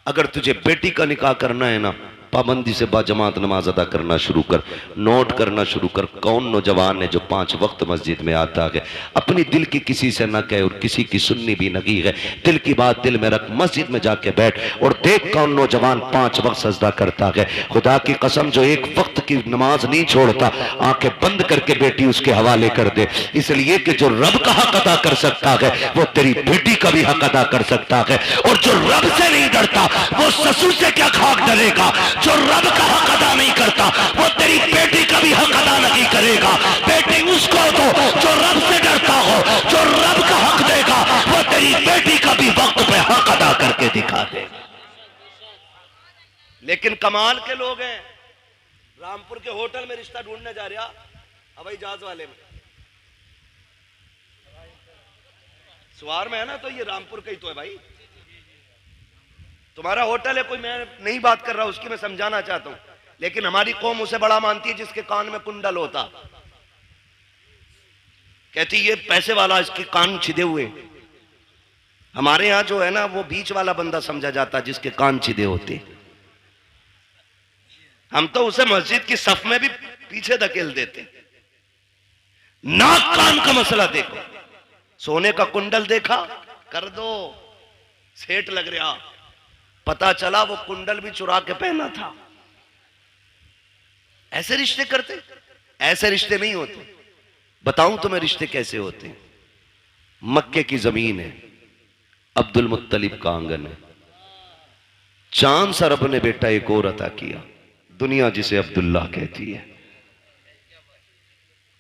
अगर तुझे बेटी का निकाह करना है ना, पाबंदी से बाजमात नमाज अदा करना शुरू कर। नोट करना शुरू कर, कौन नौजवान है जो 5 वक्त मस्जिद में आता है, अपनी दिल की किसी से ना कहे और किसी की सुननी भी नहीं है, दिल की बात दिल में रख, मस्जिद में जाके बैठ और देख कौन नौजवान 5 वक्त सजदा करता है। खुदा की कसम जो 1 वक्त की नमाज नहीं छोड़ता, आंखें बंद करके बेटी उसके हवाले कर दे, इसलिए कि जो रब का हक अदा कर सकता है वो तेरी बेटी का भी हक अदा कर सकता है। और जो रब से नहीं डरता वो ससुर से क्या खाक डरेगा। जो रब का हक अदा नहीं करता वो तेरी बेटी का भी हक अदा नहीं करेगा। बेटी उसको दो जो रब से डरता हो, जो रब का हक देगा वो तेरी बेटी का भी वक्त पे हक अदा करके दिखा देगा। लेकिन कमाल के लोग हैं, रामपुर के होटल में रिश्ता ढूंढने जा रहा, हवाई जहाज वाले में, सवार में है ना, तो ये रामपुर का ही तो है भाई, तुम्हारा होटल है कोई, मैं नहीं बात कर रहा उसकी, मैं समझाना चाहता हूं। लेकिन हमारी कौम उसे बड़ा मानती है जिसके कान में कुंडल होता, कहती ये पैसे वाला, इसके कान छिदे हुए। हमारे यहां जो है ना वो बीच वाला बंदा समझा जाता जिसके कान छिदे होते। हम तो उसे मस्जिद की सफ में भी पीछे धकेल देते। नाक कान का मसला देखो, सोने का कुंडल देखा कर दो, सेठ लग रहा, पता चला वो कुंडल भी चुरा के पहना था। ऐसे रिश्ते करते, ऐसे रिश्ते नहीं होते। बताऊं तुम्हें रिश्ते कैसे होते हैं। मक्के की जमीन है, अब्दुल मुत्तलिब का आंगन है, चांद सा रब ने बेटा एक और अता किया, दुनिया जिसे अब्दुल्ला कहती है।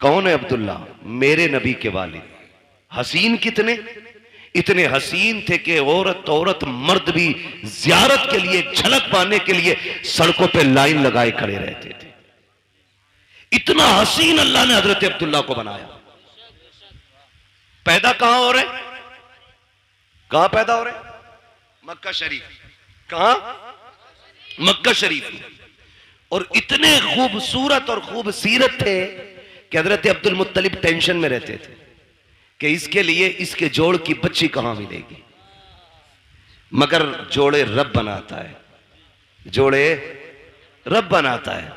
कौन है अब्दुल्ला? मेरे नबी के वालिद। हसीन कितने, इतने हसीन थे कि औरत मर्द भी जियारत के लिए, झलक पाने के लिए सड़कों पे लाइन लगाए खड़े रहते थे। इतना हसीन अल्लाह ने हजरत अब्दुल्ला को बनाया। पैदा कहां हो रहे, कहां पैदा हो रहे? मक्का शरीफ। कहां? मक्का शरीफ। और इतने खूबसूरत और खूबसीरत थे कि हजरत अब्दुल मुत्तलिब टेंशन में रहते थे कि इसके लिए इसके जोड़ की बच्ची कहां मिलेगी। मगर जोड़े रब बनाता है, जोड़े रब बनाता है।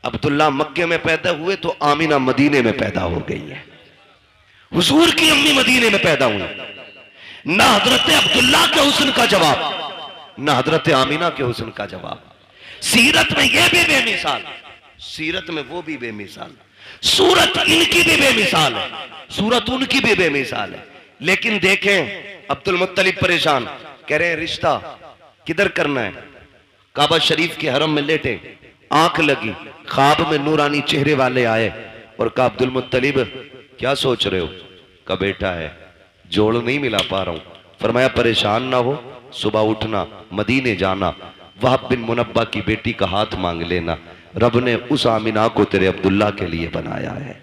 अब्दुल्ला मक्के में पैदा हुए तो आमीना मदीने में पैदा हो गई है। हुजूर की अम्मी मदीने में पैदा हुई। ना हजरत अब्दुल्ला के हुस्न का जवाब, ना हजरत आमीना के हुस्न का जवाब। सीरत में ये भी बेमिसाल, सीरत में वो भी बेमिसाल, सूरत इनकी भी बेमिसाल है, सूरत उनकी भी बेमिसाल है। लेकिन देखें अब्दुल मुत्तलिब परेशान, कह रहे हैं रिश्ता किधर करना है। काबा शरीफ के हरम में लेटे, आंख लगी, ख्वाब में नूरानी चेहरे वाले आए और कहा अब्दुल मुत्तलिब क्या सोच रहे हो? का बेटा है, जोड़ नहीं मिला पा रहा हूं। फरमाया परेशान ना हो, सुबह उठना, मदीने जाना, वहाब बिन मुनब्बा की बेटी का हाथ मांग लेना, रब ने उस आमिना को तेरे अब्दुल्ला के लिए बनाया है।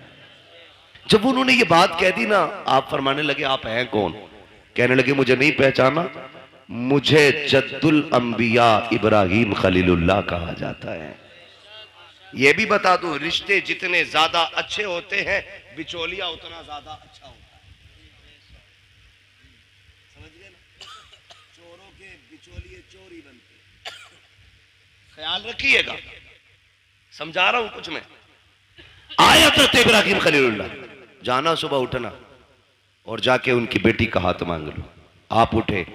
जब उन्होंने ये बात कह दी ना, आप फरमाने लगे आप हैं कौन? कहने लगे मुझे नहीं पहचाना, मुझे जद्दुल अंबिया इब्राहिम खलीलुल्लाह कहा जाता है। यह भी बता दूं, रिश्ते जितने ज्यादा अच्छे होते हैं बिचौलिया उतना ज्यादा अच्छा होता है। समझ गए ना? चोरों के बिचौलिए चोर ही बनते, ख्याल रखिएगा, समझा रहा हूं कुछ मैं। आयत रहते इब्राहिम खलीलुल्लाह, जाना सुबह उठना और जाके उनकी बेटी का हाथ मांग लो। आप उठे,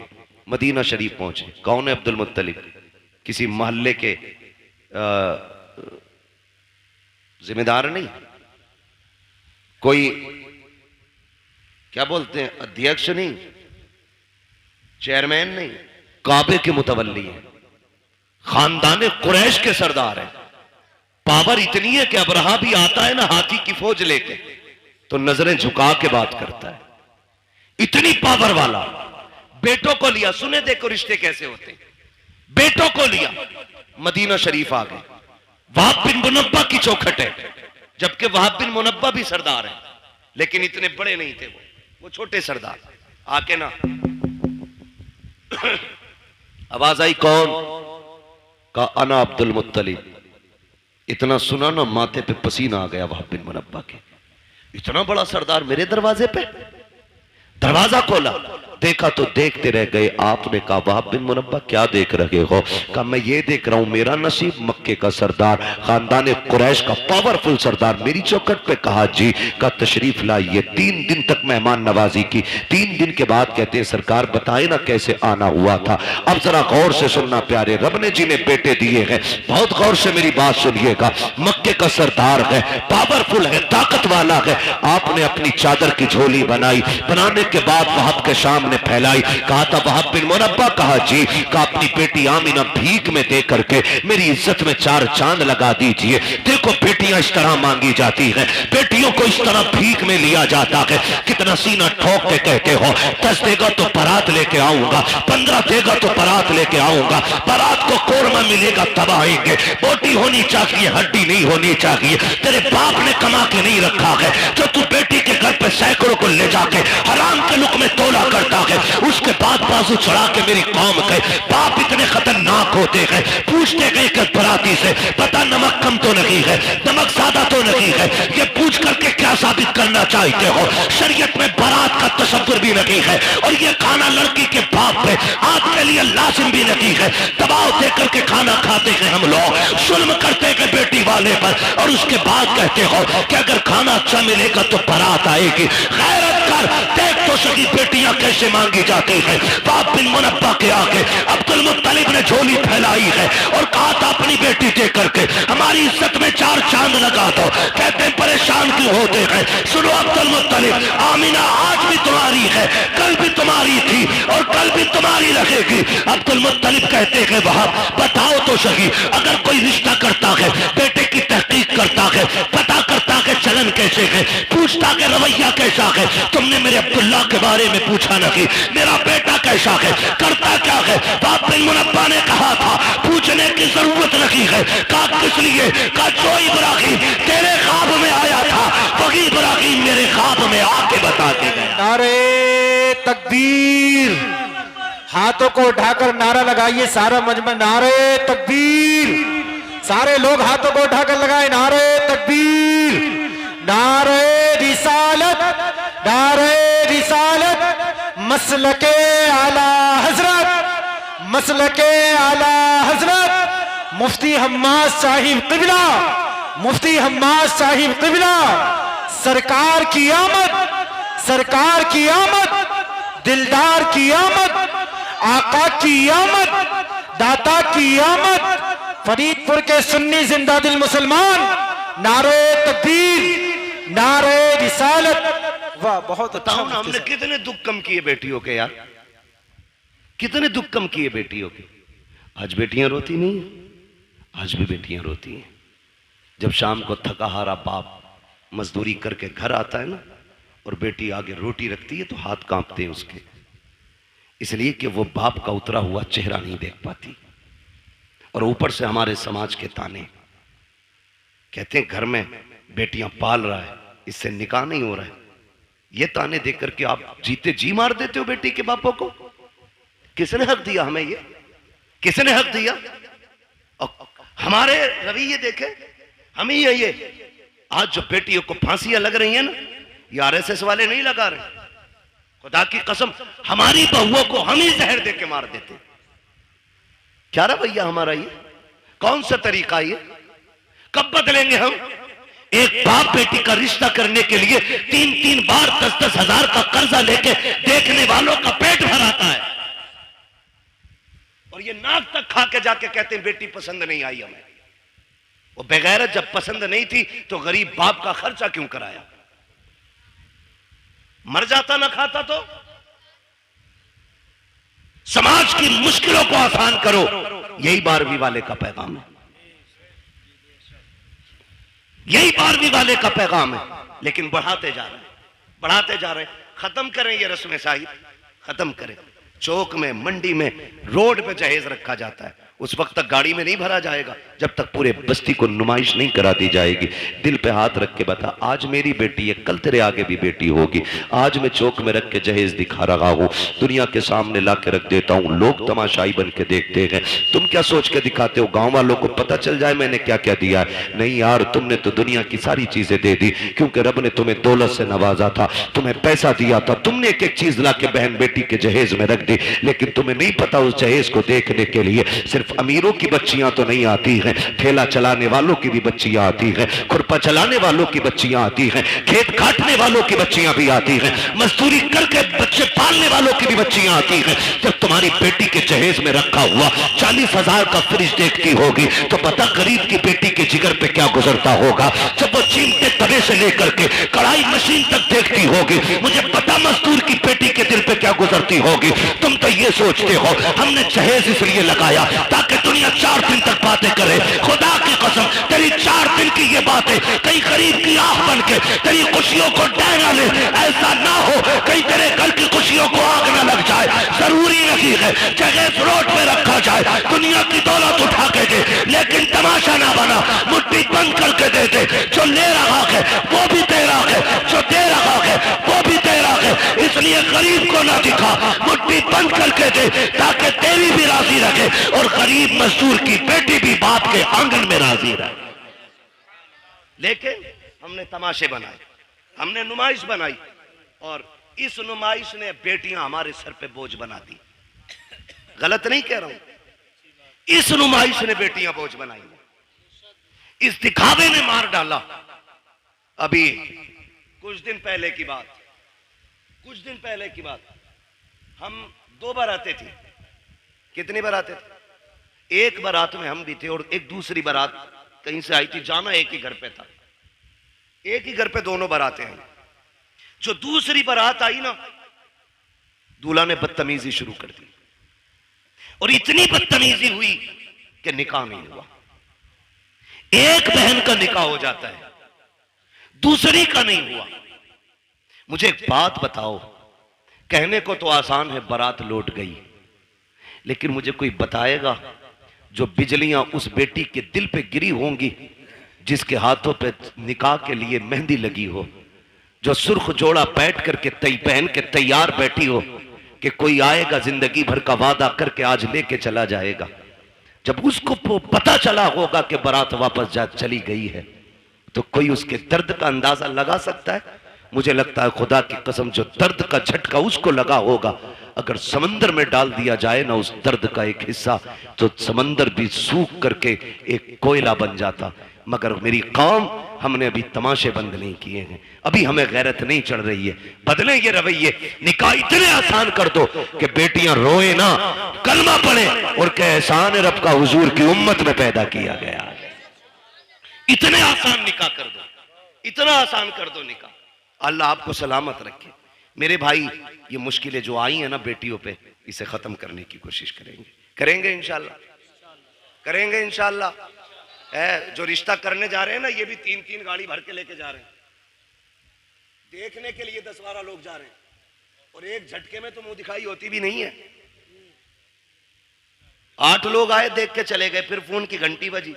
मदीना शरीफ पहुंचे। कौन है अब्दुल मुत्तलिब? किसी मोहल्ले के जिम्मेदार नहीं, कोई क्या बोलते हैं अध्यक्ष नहीं, चेयरमैन नहीं, काबे के मुतवल्ली है, खानदान कुरैश के सरदार है। पावर इतनी है कि अबरहा भी आता है ना हाथी की फौज लेके तो नजरें झुका के बात करता है, इतनी पावर वाला। बेटों को लिया, सुने देखो रिश्ते कैसे होते हैं। बेटों को लिया, मदीना शरीफ आ गए। वहाब बिन मुनब्बा की चौखट है, जबकि वहाब बिन मुनब्बा भी सरदार है, लेकिन इतने बड़े नहीं थे वो छोटे सरदार। आके ना आवाज आई, कौन? का अना अब्दुल मुत्तलिब। इतना सुना ना माथे पे पसीना आ गया वहाब बिन मुनब्बा के। इतना बड़ा सरदार मेरे दरवाजे पे। दरवाजा खोला, देखा तो देखते रह गए। आपने कहा वहाब बिन मुनब्बा क्या देख रहे हो? कहा मैं ये देख रहा हूं मेरा नसीब मक्के का सरदार, खानदान कुरैश का पावरफुल सरदार मेरी चौखट पे। कहा जी। का तशरीफ लाइए। 3 दिन तक मेहमान नवाजी की। 3 दिन के बाद कहते हैं सरकार बताए ना कैसे आना हुआ था। अब जरा गौर से सुनना प्यारे, रब ने जिन्हें बेटे दिए हैं बहुत गौर से मेरी बात सुनिएगा। मक्के का सरदार है, पावरफुल है, ताकत वाला है। आपने अपनी चादर की झोली बनाई, बनाने के बाद वहाब के सामने फैलाई। कहा था वहाब बिन मुनब्बा। कहा जी। कहा अपनी बेटी आमिना भीख में दे करके मेरी इज्जत में 4 चांद लगा दीजिए। देखो बेटियां इस तरह मांगी जाती हैं, बेटियों को इस तरह भीख में लिया जाता है। कितना सीना ठोक के कहते हो 10 देगा तो बारात लेके आऊंगा, 15 देगा तो बारात लेके आऊंगा। बारात को कोरमा मिलेगा तब आएंगे। बोटी होनी चाहिए, हड्डी नहीं होनी चाहिए। तेरे बाप ने कमा के नहीं रखा है, जो तू बेटी के घर पे सैकड़ों को ले जाके हराम के लुक में तोला करता है। उसके बाद बाजू चढ़ा के मेरी कौम के बाप इतने खतरनाक होते हैं। पूछते गए कि बराती से पता नमक कम तो नहीं है, नमक ज्यादा तो नहीं है, ये पूछ करके क्या साबित करना चाहते हो? शरीयत में बारात का तसव्वुर भी नहीं है, और ये खाना लड़की के बाप पे आपके लिए लाजिम भी नहीं है। दबाव दे करके खाना खाते हैं हम लोग, जुल्म करते हैं बेटी वाले पर, और उसके बाद कहते हो कि अगर खाना अच्छा मिलेगा तो बारात आएगी। गैरत कर, देख तो सही बेटियां कैसे मांगी जाती है। वहाब बिन मुनब्बा के आगे अब्दुल मुत्तलिब ने झोली फैलाई है और कहा था अपनी बेटी दे करके हमारी इज्जत में 4 चांद लगा दो। कहते हैं परेशान क्यों होते हैं? सुनो अब्दुल मुत्तलिब, आमिना आज भी तुम्हारी है, कल भी तुम्हारी थी और कल भी तुम्हारी रहेगी। अब्दुल मुत्तलिब कहते हैं वहाब बताओ तो सही, अगर कोई रिश्ता करता है, बेटे की तहकीक करता है, पता करता है चलन कैसे है, पूछता है रवैया कैसा है। तुमने मेरे अब्दुल्ला के बारे में पूछा नहीं, मेरा बेटा कैसा है, करता क्या है? वहाब बिन मुनब्बा ने कहा था पूछने की जरूरत नहीं है। कहा किस लिए? कहा जो इब्राहिम तेरे ख्वाब में आया था वही इब्राहिम मेरे ख्वाब में आके बता के गया। नारे तकबीर, हाथों को उठाकर नारा लगाइए सारा मजमा। नारे तकबीर, सारे लोग हाथों को उठाकर लगाए। नारे तकबीर, नारे रिसालत, नारे रिसालत। मसलके आला हजरत, मसलके आला हजरत मुफ्ती हम्माद साहिब क़िबला, मुफ्ती हम्माद साहिब क़िबला। सरकार की आमद, सरकार की आमद, दिलदार की आमद, आका की आमद, दाता की आमद। फरीदपुर के सुन्नी जिंदा दिल मुसलमान, नारे तकबीर, नारे रिसालत। वाह, बहुत अच्छा। बताओ ना हमने कितने दुख कम किए बेटियों के यार, कितने दुख कम किए बेटियों के। आज बेटियां रोती नहीं है, आज भी बेटियां रोती हैं। जब शाम को थका हारा बाप मजदूरी करके घर आता है ना, और बेटी आगे रोटी रखती है तो हाथ कांपते हैं उसके, इसलिए कि वो बाप का उतरा हुआ चेहरा नहीं देख पाती। और ऊपर से हमारे समाज के ताने, कहते हैं घर में बेटियां पाल रहा है, इससे निकाह नहीं हो रहा है। ये ताने देख करके आप जीते जी मार देते हो बेटी के बापों को। किसने हक दिया हमें? ये किसने हक दिया? और हमारे रवैये देखे हम ही है। ये आज जो बेटियों को फांसियां लग रही हैं ना, ये आरएसएस वाले नहीं लगा रहे। खुदा की कसम हमारी बहुओं को हम ही जहर दे के मार देते। क्या रवैया हमारा ये? कौन सा तरीका ये? कब बदलेंगे हम? एक बाप बेटी का रिश्ता करने के लिए 3-3 बार 10-10 हजार का कर्जा लेके देखने वालों का पेट भराता है, और ये नाक तक खा के जाके कहते हैं बेटी पसंद नहीं आई हमें। वो बेगैरत जब पसंद नहीं थी तो गरीब बाप का खर्चा क्यों कराया? मर जाता ना खाता तो। समाज की मुश्किलों को आसान करो, यही 12वीं वाले का पैगाम है, यही 12वीं वाले का पैगाम है। लेकिन बढ़ाते जा रहे हैं। बढ़ाते जा रहे हैं। खत्म करें ये रस्म शाही, खत्म करें। चौक में, मंडी में, रोड पे जहेज रखा जाता है, उस वक्त तक गाड़ी में नहीं भरा जाएगा जब तक पूरे बस्ती को नुमाइश नहीं करा दी जाएगी। दिल पे हाथ रख के बता, आज मेरी बेटी है, कल तेरे आगे भी बेटी होगी। आज मैं चौक में रख के जहेज दिखा रहा हूँ, दुनिया के सामने ला के रख देता हूँ, लोग तमाशाई बन के देखते हैं। तुम क्या सोच के दिखाते हो, गाँव वालों को पता चल जाए मैंने क्या क्या दिया है? नहीं यार, तुमने तो दुनिया की सारी चीजें दे दी, क्योंकि रब ने तुम्हें दौलत से नवाजा था, तुम्हें पैसा दिया था, तुमने एक एक चीज ला के बहन बेटी के जहेज में रख दी। लेकिन तुम्हें नहीं पता उस जहेज को देखने के लिए सिर्फ अमीरों की बच्चियां तो नहीं आती हैं, ठेला चलाने वालों की भी बच्चियां आती हैं, खुरपा चलाने वालों की बच्चियां आती हैं, खेत काटने वालों की बच्चियां भी आती हैं, मजदूरी करके बच्चे पालने वालों की भी बच्चियां आती हैं। जब तुम्हारी बेटी के जहेज में रखा हुआ 40,000 का फ्रिज देखती होगी तो पता गरीब की बेटी के जिगर पे क्या गुजरता होगा। जब वो चीमते तवे से लेकर के कढ़ाई मशीन तक देखती होगी, मुझे पता मजदूर की बेटी के दिल पे क्या गुजरती होगी। तुम तो ये सोचते हो हमने जहेज इसलिए लगाया ताकि दुनिया 4 दिन तक बातें करे। खुदा की कसम, तेरी 4 दिन की ये बातें कहीं गरीब की आंख बन के तेरी खुशियों को डैना ले। ऐसा ना हो कहीं तेरे घर की खुशियों को आग ना लग जाए। जरूरी नहीं है जहेज रोड पे रखा जाए, दुनिया की दौलत उठा के दे, लेकिन तमाशा ना बना, मुट्ठी बंद करके दे दे। जो ले रहा है वो भी तेरा है, जो दे रहा है वो भी तेरा है, इसलिए गरीब को ना दिखा, मुट्ठी बंद करके दे ताकि तेरी भी राजी रखे और गरीब मजदूर की बेटी भी बाप के आंगन में राजी रहे। लेकिन हमने तमाशे बनाए, हमने नुमाइश बनाई और इस नुमाइश ने बेटियां हमारे सर पे बोझ बना दी। गलत नहीं कह रहा हूं, इस नुमाइश ने बेटियां बोझ बनाई, इस दिखावे ने मार डाला। अभी कुछ दिन पहले की बात, हम 2 बारातें थी। कितनी बारातें थी? एक बारात में हम भी थे और एक दूसरी बारात कहीं से आई थी, जाना एक ही घर पे था, एक ही घर पे दोनों बारातें आई। जो दूसरी बारात आई ना, दूल्हा ने बदतमीजी शुरू कर दी और इतनी बदतमीजी हुई कि निकाह नहीं हुआ। एक बहन का निकाह हो जाता है, दूसरी का नहीं हुआ। मुझे एक बात बताओ, कहने को तो आसान है बारात लौट गई, लेकिन मुझे कोई बताएगा जो बिजलियां उस बेटी के दिल पे गिरी होंगी जिसके हाथों पे निकाह के लिए मेहंदी लगी हो, जो सुर्ख जोड़ा बैठ करके पहन के तैयार बैठी हो कि कोई आएगा जिंदगी भर का वादा करके आज लेके चला जाएगा। जब उसको पता चला होगा कि बारात वापस चली गई है तो कोई उसके दर्द का अंदाजा लगा सकता है? मुझे लगता है खुदा की कसम जो दर्द का झटका उसको लगा होगा, अगर समंदर में डाल दिया जाए ना उस दर्द का एक हिस्सा, तो समंदर भी सूख करके एक कोयला बन जाता। मगर मेरी कौम, हमने अभी तमाशे बंद नहीं किए हैं, अभी हमें गैरत नहीं चढ़ रही है। बदले ये रवैये, निकाह इतने आसान कर दो कि बेटियां रोए ना, कलमा पढ़े और कहे एहसान रब का हुजूर की उम्मत में पैदा किया गया। इतने आसान निकाह कर दो, इतना आसान कर दो निकाह। अल्लाह आपको सलामत रखे। मेरे भाई, ये मुश्किलें जो आई हैं ना बेटियों पे, इसे खत्म करने की कोशिश करेंगे इंशाल्लाह, करेंगे इंशाल्लाह। जो रिश्ता करने जा रहे हैं ना, ये भी 3-3 गाड़ी भर के लेके जा रहे हैं, देखने के लिए 10-12 लोग जा रहे हैं और एक झटके में तो मुंह दिखाई होती भी नहीं है। 8 लोग आए, देख के चले गए, फिर फोन की घंटी बजी,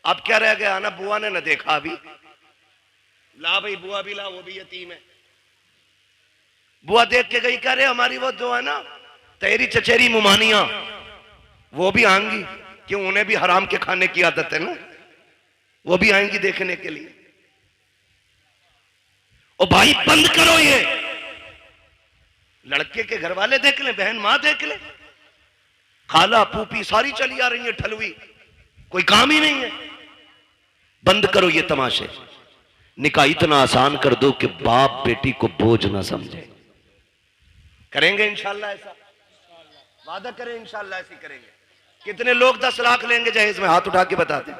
अब क्या रह गया ना, बुआ ने न देखा अभी, ला भाई बुआ भी ला, वो भी यतीम है। बुआ देख के गई, कह रहे हमारी वो जो है ना तेरी चचेरी मुमानिया, वो भी आएंगी, क्यों उन्हें भी हराम के खाने की आदत है ना, वो भी आएंगी देखने के लिए। ओ भाई बंद करो ये, लड़के के घर वाले देख ले, बहन मां देख ले, खाला फूफी सारी चली आ रही है ठलवी, कोई काम ही नहीं है। बंद करो ये तमाशे, निकाह इतना आसान कर दो कि बाप बेटी को बोझ ना समझे। करेंगे इंशाल्लाह ऐसा, वादा करें इंशाल्लाह ऐसी करेंगे। कितने लोग 10 लाख लेंगे जहेज में? हाथ उठा के बता दें।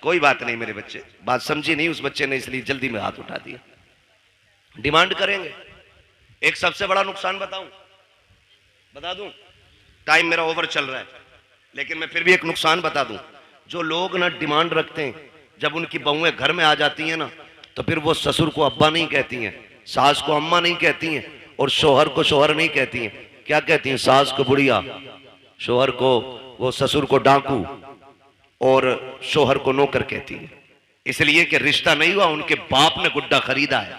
कोई बात नहीं मेरे बच्चे, बात समझी नहीं उस बच्चे ने, इसलिए जल्दी में हाथ उठा दिया। डिमांड करेंगे। एक सबसे बड़ा नुकसान बता दूं, टाइम मेरा ओवर चल रहा है, लेकिन मैं फिर भी एक नुकसान बता दूं। जो लोग ना डिमांड रखते हैं, जब उनकी बहुएं घर में आ जाती हैं ना, तो तो फिर वो ससुर को अब्बा नहीं कहती हैं, सास को अम्मा नहीं कहती हैं, और शोहर को शोहर नहीं कहती हैं। क्या कहती हैं? सास को बुढ़िया, शोहर को, वो ससुर को डाकू, और शोहर को नौकर कहती है। इसलिए कि रिश्ता नहीं हुआ, उनके बाप ने गुड्डा खरीदा है।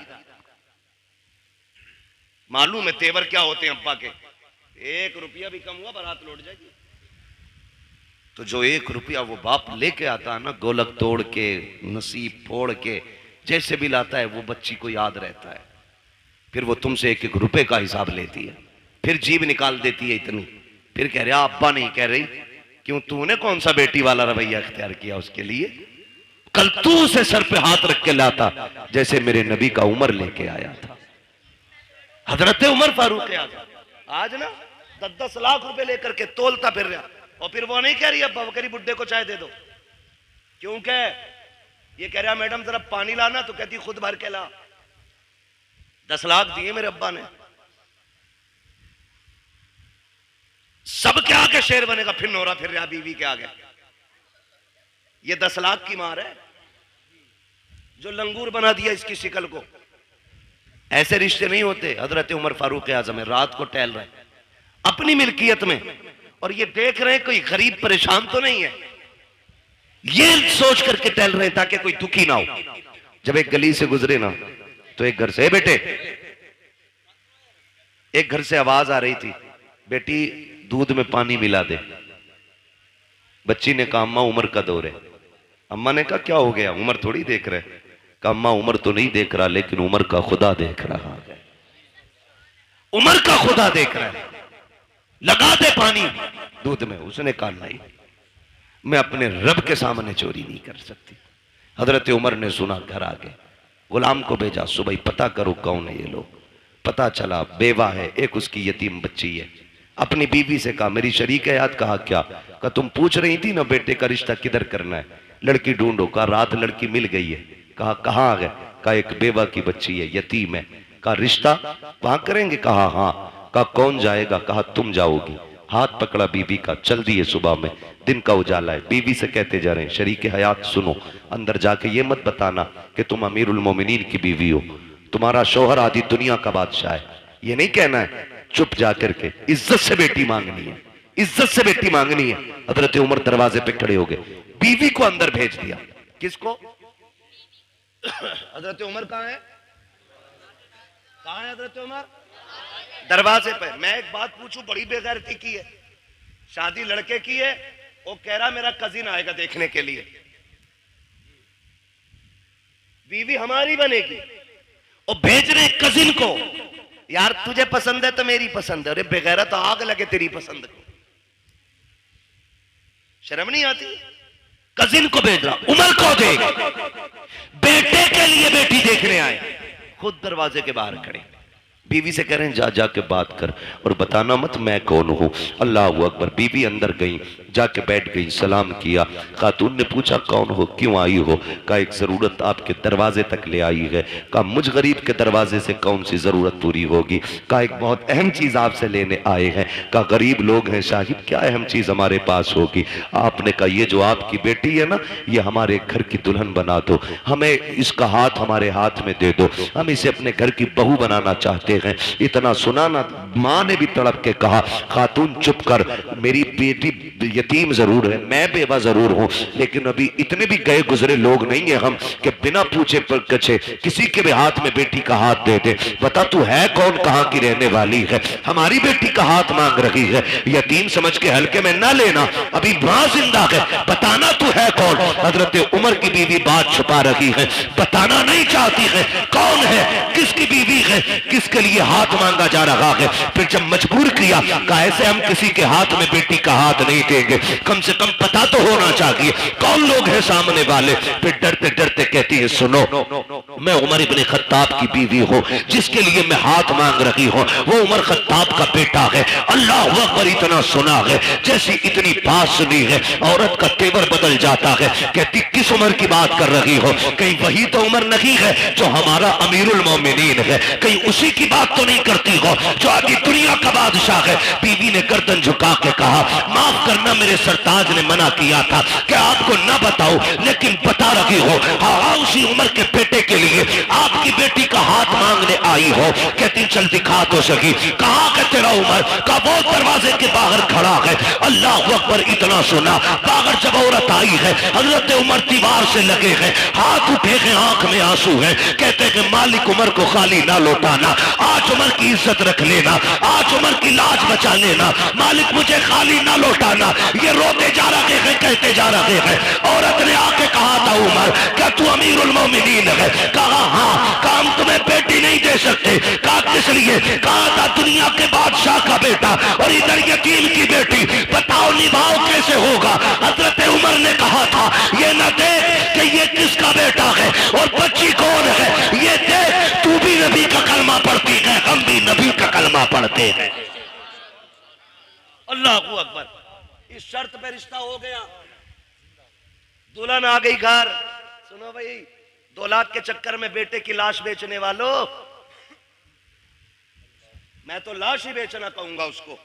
मालूम है तेवर क्या होते हैं अब्बा के? 1 रुपया भी कम हुआ बारात लौट जाएगी। तो जो 1 रुपया वो बाप लेके आता है ना, गोलक तोड़ के, नसीब फोड़ के, जैसे भी लाता है, वो बच्ची को याद रहता है। फिर वो तुमसे 1-1 रुपए का हिसाब लेती है, फिर जीभ निकाल देती है इतनी, फिर कह रहा अब्बा नहीं कह रही। क्यों? तूने कौन सा बेटी वाला रवैया इख्तियार किया उसके लिए? कल तू उसे सर पे हाथ रख के लाता, जैसे मेरे नबी का उमर लेके आया था, हजरत उमर फारूक आज़म। आज ना 10-10 लाख रुपए लेकर के तोलता फिर रहा, और फिर वो नहीं कह रही अब्बा बकरी बुड्ढे को चाय दे दो। क्यों कह? ये कह रहा मैडम जरा पानी लाना, तो कहती खुद भर के ला। 10 लाख दिए मेरे अब्बा ने। सब के आगे शेर बनेगा, फिर नोरा फिर रहा बीवी के आगे। ये 10 लाख की मार है जो लंगूर बना दिया इसकी शिकल को। ऐसे रिश्ते नहीं होते। हजरत उमर फारूक आज़म है, रात को टहल रहे अपनी मिल्कियत में, और ये देख रहे हैं कोई गरीब परेशान तो नहीं है, ये सोच करके टहल रहे ताकि कोई दुखी ना हो। जब एक गली से गुजरे ना, तो एक घर से, बेटे, एक घर से आवाज आ रही थी, बेटी दूध में पानी मिला दे। बच्ची ने कहा अम्मा उमर का दौर है। अम्मा ने कहा क्या हो गया? उमर थोड़ी देख रहे। कहा अम्मा उमर तो नहीं देख रहा, लेकिन उमर का खुदा देख रहा है। उमर का खुदा देख रहा है, लगा दे पानी दूध में। उसने कहा नहीं, मैं अपने रब के सामने चोरी नहीं कर सकती। हजरत उमर ने सुना, घर आ गए, गुलाम को भेजा, सुबह पता करो कौन है ये लोग। पता चला बेवा है, एक उसकी यतीम बच्ची है। अपनी बीवी से कहा मेरी शरीक है याद। कहा क्या? कहा तुम पूछ रही थी ना बेटे का रिश्ता किधर करना है, लड़की ढूंढो। कहा रात लड़की मिल गई है। कहा कहाँ आ गए? कहा एक बेवा की बच्ची है, यतीम है। कहा रिश्ता वहां करेंगे? कहा हाँ। कहा कौन जाएगा? कहा तुम जाओगी। हाथ पकड़ा बीबी का, चल दिए। सुबह में दिन का उजाला है, बीवी से कहते जा रहे हैं शरीक हयात सुनो, अंदर जाके ये मत बताना कि तुम अमीरुल मोमिनीन की बीवी हो, तुम्हारा शौहर आदि दुनिया का बादशाह है, ये नहीं कहना है। चुप जाकर के इज्जत से बेटी मांगनी है, इज्जत से बेटी मांगनी है। हजरत उमर दरवाजे पे खड़े हो गए, बीवी को अंदर भेज दिया। किसको? हजरत उमर कहाँ है? कहाँ है हजरत उमर? दरवाजे पे। मैं एक बात पूछूं, बड़ी बेगैरती की है, शादी लड़के की है, वो कह रहा मेरा कजिन आएगा देखने के लिए, बीवी हमारी बनेगी, और भेज रहे कजिन को। यार तुझे पसंद है तो मेरी पसंद है। अरे बेगैरत तो आग लगे तेरी पसंद को, शर्म नहीं आती? कजिन को भेज रहा, उमर को देख, बेटे के लिए बेटी देखने आए, खुद दरवाजे के बाहर खड़े। बीवी से कह रहे हैं जा जाके बात कर और बताना मत मैं कौन हूं। अल्लाह अकबर। बीवी अंदर गई, जाके बैठ गई, सलाम किया। खातून ने पूछा कौन हो, क्यों आई हो? कहा एक जरूरत आपके दरवाजे तक ले आई है। कहा मुझ गरीब के दरवाजे से कौन सी जरूरत पूरी होगी? कहा एक बहुत अहम चीज आपसे लेने आए हैं। कहा गरीब लोग हैं साहिब, क्या अहम चीज हमारे पास होगी? आपने कहा ये जो आपकी बेटी है ना, ये हमारे घर की दुल्हन बना दो, हमें इसका हाथ हमारे हाथ में दे दो, हम इसे अपने घर की बहू बनाना चाहते हैं। इतना सुना ना, मां ने भी तड़प के कहा खातून चुप कर, मेरी बेटी यतीम जरूर है, मैं बेवा जरूर हूं, लेकिन अभी इतने भी गए गुजरे लोग नहीं है हम कि बिना पूछे कछे किसी के भी हाथ में बेटी का हाथ दे दे। बता तू है कौन, कहां की रहने वाली है, हमारी बेटी का हाथ मांग रही है। यतीम समझ के हल्के में ना लेना, अभी मां जिंदा है, बताना तू है कौन। हजरत उमर की बीवी बात छुपा रही है, बताना नहीं चाहती है कौन है, किसकी बीवी है, किसके लिए हाथ मांगा जा रहा है। फिर जब मजबूर किया, कहा ऐसे हम किसी के हाथ में बेटी का हाथ नहीं देंगे, कम से कम पता तो होना चाहिए कौन लोग हैं सामने वाले। फिर डरते डरते कहती है सुनो, मैं उमर इब्ने खत्ताब की बीवी हूं, जिसके लिए मैं हाथ मांग रही हूं वो उमर खत्ताब का बेटा है। अल्लाह अकबर। इतना सुना है, जैसी इतनी बात सुनी है औरत का तेवर बदल जाता है। कहती किस उमर की बात कर रही हो? कहीं वही तो उमर नहीं है जो हमारा अमीरुल मोमिनीन है? कहीं उसी की बात तो नहीं करती हो जो आदि की दुनिया का बादशाह है। बीवी ने गर्दन झुका के कहा, माफ करना मेरे सरताज ने मना किया था कि आपको ना बताओ, लेकिन बता रही हो। हाँ, उसी उम्र के बेटे के लिए आपकी बेटी का हाथ मांगने आई हो। कहती चल दिखा तो सकी। कहा कि तेरा उमर का वो दरवाजे के बाहर खड़ा है। अल्लाह अकबर, इतना सुना। बाहर जब औरत आई है, हजरत उमर दीवार से लगे हैं, हाथ उठे हैं, आंख में आंसू है। कहते हैं मालिक उमर को खाली ना लौटाना, आज उमर की इज्जत रख लेना, आज उमर की लाज बचा लेना, मालिक मुझे खाली ना लौटाना। ये रोते जा रहे हैं, कहते जा रहे हैं। औरत ने आके कहा था, उमर क्या तू अमीरुल मोमिनीन है? कहा हाँ। काम तुम्हें बेटी नहीं दे सकते। कहा किस लिए? कहा था दुनिया के बादशाह का बेटा और इधर यतीम की बेटी, बताओ निभाओ कैसे होगा? हजरत उमर ने कहा था, ये न देख कि ये किसका बेटा है और बच्ची कौन है, ये देख तू भी नबी का कलमा पढ़ती है, हम भी नबी का कलमा पढ़ते हैं। अल्लाह अकबर। इस शर्त पे रिश्ता हो गया। दुल्हन आ गई घर। सुनो भाई, 2 लाख के चक्कर में बेटे की लाश बेचने वालों, मैं तो लाश ही बेचना कहूंगा उसको।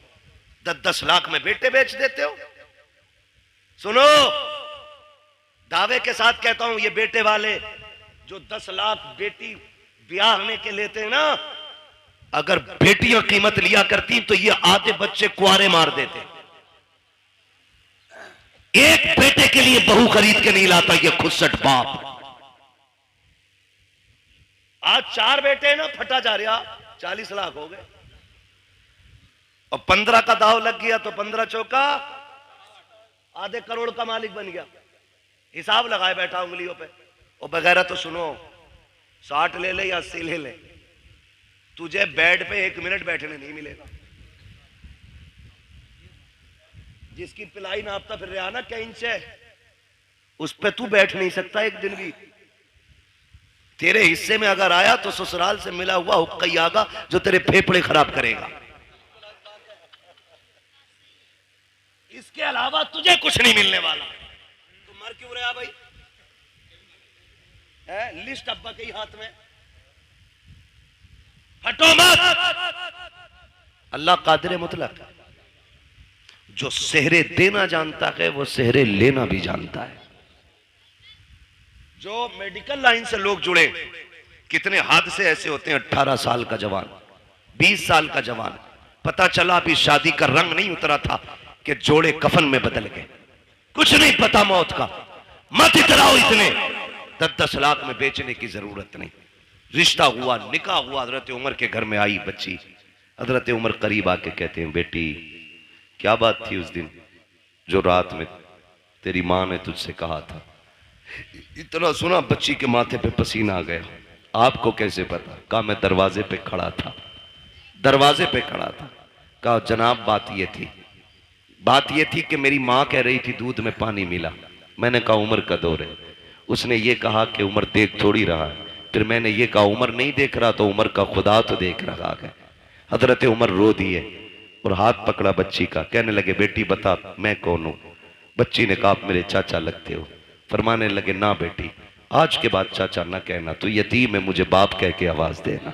10-10 लाख में बेटे बेच देते हो। सुनो, दावे के साथ कहता हूं, ये बेटे वाले जो 10 लाख बेटी ब्याहने के लेते हैं ना, अगर बेटियां कीमत लिया करती तो ये आधे बच्चे कुआरे मार देते। एक बेटे के लिए बहू खरीद के नहीं लाता ये खुदसट बाप। आज 4 बेटे ना, फटा जा रहा, 40 लाख हो गए और 15 का दाव लग गया तो 15 चौका आधे करोड़ का मालिक बन गया। हिसाब लगाए बैठा उंगलियों पे। और बगैर तो सुनो, 60 ले ले या 80 ले ले, तुझे बेड पे 1 मिनट बैठने नहीं मिलेगा। जिसकी पिलाई नापता फिर रहा ना कहीं से, उस पे तू बैठ नहीं सकता एक दिन भी। तेरे हिस्से में अगर आया तो ससुराल से मिला हुआ हुक्का ही आगा जो तेरे फेफड़े खराब करेगा। इसके अलावा तुझे कुछ नहीं मिलने वाला। तू मर क्यों रहा भाई? है लिस्ट अब्बा के ही हाथ में। हटो मत। अल्लाह कादिर मुतलक, जो सेहरे देना जानता है वो सेहरे लेना भी जानता है। जो मेडिकल लाइन से लोग जुड़े, कितने हादसे ऐसे होते हैं। 18 साल का जवान, 20 साल का जवान, पता चला अभी शादी का रंग नहीं उतरा था कि जोड़े कफन में बदल गए। कुछ नहीं पता मौत का। मत इतराओ इतने। 10-10 लाख में बेचने की जरूरत नहीं। रिश्ता हुआ, निकाह हुआ, हजरत उमर के घर में आई बच्ची। हजरत उमर करीब आके कहते हैं, बेटी क्या बात थी उस दिन जो रात में तेरी मां ने तुझसे कहा था? इतना सुना बच्ची के माथे पे पसीना आ गया। आपको कैसे पता? कहा मैं दरवाजे पे खड़ा था, दरवाजे पे खड़ा था। कहा जनाब बात ये थी कि मेरी मां कह रही थी दूध में पानी मिला। मैंने कहा उमर का दौर है। उसने ये कहा कि उमर देख थोड़ी रहा है। फिर मैंने ये कहा उमर नहीं देख रहा तो उमर का खुदा तो देख रहा है। हजरत उमर रो दिए और हाथ पकड़ा बच्ची का। कहने लगे बेटी बता मैं कौन हूं? बच्ची ने कहा आप मेरे चाचा लगते हो। फरमाने लगे ना बेटी, आज के बाद चाचा ना कहना, तू यतीम है, मुझे बाप कह के आवाज देना,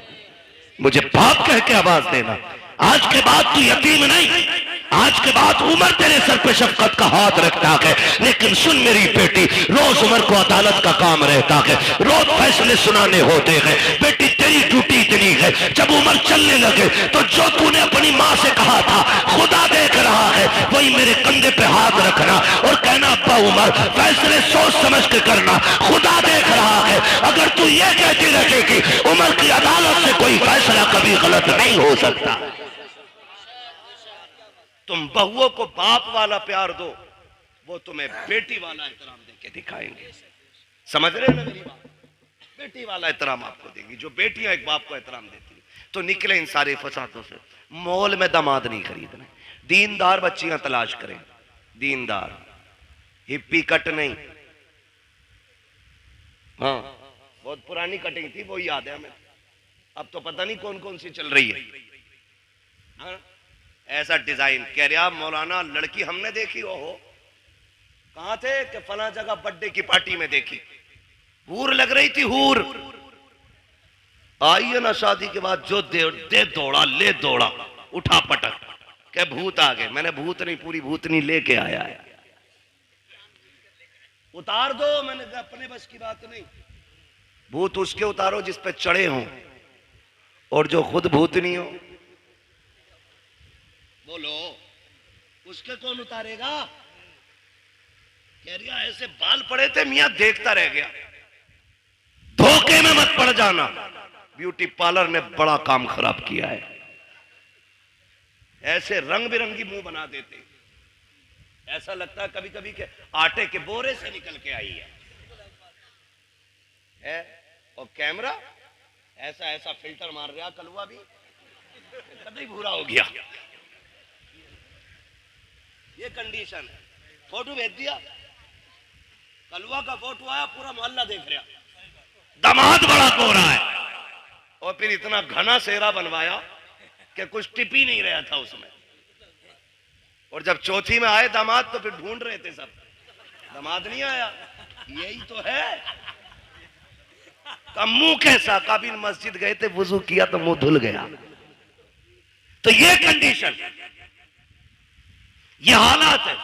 मुझे बाप कह के आवाज देना। आज के बाद तू यतीम नहीं, आज के बाद उमर तेरे सर पे शफकत का हाथ रखता है। लेकिन सुन मेरी बेटी, रोज उमर को अदालत का काम रहता है, रोज फैसले सुनाने होते हैं। बेटी तेरी ड्यूटी इतनी है, जब उमर चलने लगे तो जो तूने अपनी माँ से कहा था खुदा देख रहा है, वही मेरे कंधे पे हाथ रखना और कहना अब्बा उमर फैसले सोच समझ के करना, खुदा देख रहा है। अगर तू ये कहती रहेगी उमर की अदालत से कोई फैसला कभी गलत नहीं हो सकता। तुम बहुओं को बाप वाला प्यार दो, वो तुम्हें बेटी वाला एहतराम देके दिखाएंगे। समझ रहे हैं ना मेरी बात? बेटी वाला एहतराम आपको देंगी। जो बेटियां एक बाप को एहतराम देती तो निकले इन सारे फसादों से। मॉल में दामाद नहीं खरीदना, दीनदार बच्चियां तलाश करें, दीनदार, हिप्पी कट नहीं। हाँ, बहुत पुरानी कटिंग थी वो याद है हमें, अब तो पता नहीं कौन कौन सी चल रही है। हाँ? ऐसा डिजाइन कह रहा मौलाना लड़की हमने देखी। ओहो कहां थे? कि फला जगह बर्थडे की पार्टी में देखी, हूर लग रही थी, हूर। आई है ना शादी के बाद जो दे दौड़ा ले दौड़ा, उठा पटक के भूत आ गए। मैंने भूत नहीं, पूरी भूतनी लेके आया है। उतार दो, मैंने कहा अपने बस की बात नहीं। भूत उसके उतारो जिस पे चढ़े हों, और जो खुद भूतनी हो। बोलो उसके कौन उतारेगा? कह रही ऐसे बाल पड़े थे मियां, देखता रह गया। धोखे में मत पड़ जाना, ब्यूटी पार्लर ने बड़ा काम खराब किया है। ऐसे रंग बिरंगी मुंह बना देते, ऐसा लगता है कभी कभी के आटे के बोरे से निकल के आई है। और कैमरा ऐसा ऐसा फिल्टर मार रहा, कलुआ भी कभी भूरा हो गया। ये कंडीशन है। फोटो भेज दिया, कलुआ का फोटो आया, पूरा मोहल्ला देख रहा, दामाद बड़ा गोरा है। और फिर इतना घना सेहरा बनवाया कि कुछ टिप ही नहीं रहा था उसमें। और जब चौथी में आए दामाद तो फिर ढूंढ रहे थे सब, दामाद नहीं आया। यही तो है। का मुंह कैसा? काबिल मस्जिद गए थे, वुजू किया तो मुंह धुल गया। तो ये कंडीशन, ये हालात है।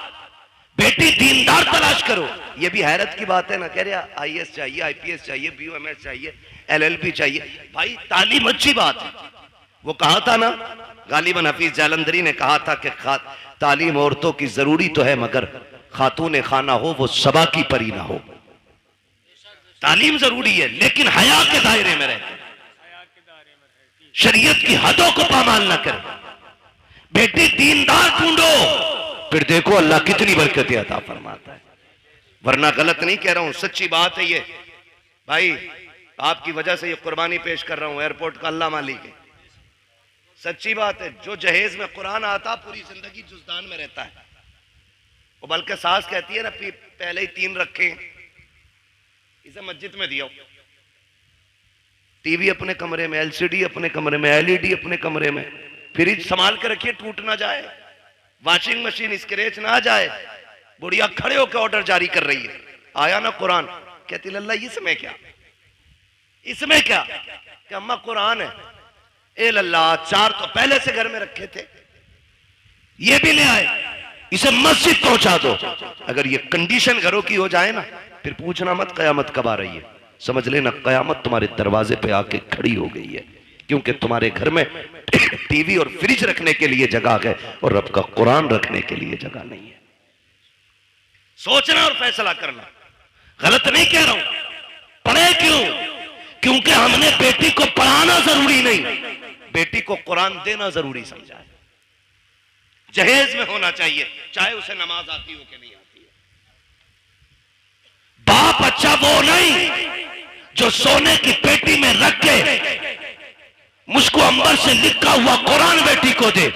बेटी दीनदार तलाश करो। ये भी हैरत की बात है ना, कह रहे IAS चाहिए, IPS चाहिए, BOMS चाहिए, LLB चाहिए। भाई तालीम अच्छी बात है। वो कहा था ना, गालिबन हफीज जालंधरी ने कहा था कि तालीम औरतों की जरूरी तो है, मगर खातून खाना हो वो सबा की परी ना हो। तालीम जरूरी है, लेकिन हया के दायरे में रहे, शरीयत की हदों को पामाल न करे। बेटी दीनदार ढूंढो, फिर देखो अल्लाह कितनी बरकतें अता फरमाता है। वरना गलत नहीं कह रहा हूं, सच्ची बात है ये। भाई आपकी वजह से ये कुर्बानी पेश कर रहा हूं, एयरपोर्ट का अल्लाह मालिक है, सच्ची बात है। जो जहेज में कुरान आता पूरी जिंदगी जुजदान में रहता है। वो बल्कि सास कहती है ना, पहले ही 3 रखे, इसे मस्जिद में दिया। टीवी अपने कमरे में, LCD अपने कमरे में, LED अपने कमरे में, फ्रिज संभाल के रखिए टूट ना जाए, वॉशिंग मशीन स्क्रैच ना जाए। बुढ़िया खड़े होकर ऑर्डर जारी कर रही है। आया ना कुरान, कहती लल्ला इसमें क्या, इसमें क्या? कि अम्मा कुरान है। ए लल्ला 4 तो पहले से घर में रखे थे, ये भी ले आए, इसे मस्जिद पहुंचा दो। अगर ये कंडीशन घरों की हो जाए ना, फिर पूछना मत कयामत कब आ रही है। समझ लेना कयामत तुम्हारे दरवाजे पे आके खड़ी हो गई है, क्योंकि तुम्हारे घर में टीवी और फ्रिज रखने के लिए जगह है और रब का कुरान रखने के लिए जगह नहीं है। सोचना और फैसला करना। गलत नहीं कह रहा हूं। पढ़े क्यों? क्योंकि हमने बेटी को पढ़ाना जरूरी नहीं, बेटी को कुरान देना जरूरी समझा है। जहेज में होना चाहिए, चाहे उसे नमाज आती हो कि नहीं आती है। बाप अच्छा वो नहीं जो सोने की पेटी में रख के मुझको अंबर से लिखा हुआ कुरान बेटी को दे।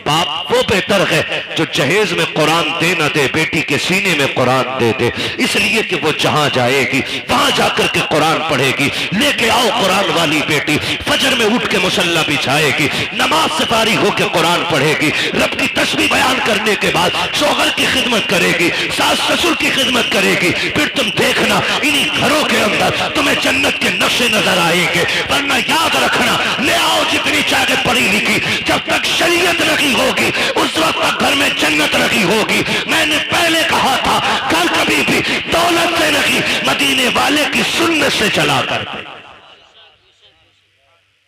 बाप वो बेहतर है जो जहेज में कुरान दे न दे, बेटी के सीने में कुरान दे दे, इसलिए कि वो जहां जाएगी वहां जाकर के कुरान पढ़ेगी। लेके आओ कुरान वाली बेटी, फजर में उठ के मुसल्ला बिछाएगी, नमाज से फारिग होकर कुरान पढ़ेगी, रब की तस्बीह बयान करने के बाद शौहर की खिदमत करेगी, सास ससुर की खिदमत करेगी। फिर तुम देखना इन्हीं घरों के अंदर तुम्हें जन्नत के नक्शे नजर आएंगे। वरना याद रखना, ले आओ जितनी चाहे पढ़ी लिखी, जब तक शरीयत नहीं होगी उस वक्त तक घर में जन्नत नहीं होगी। मैंने पहले कहा था, घर कभी भी दौलत से नहीं, मदीने वाले की सुन्नत से चला करते।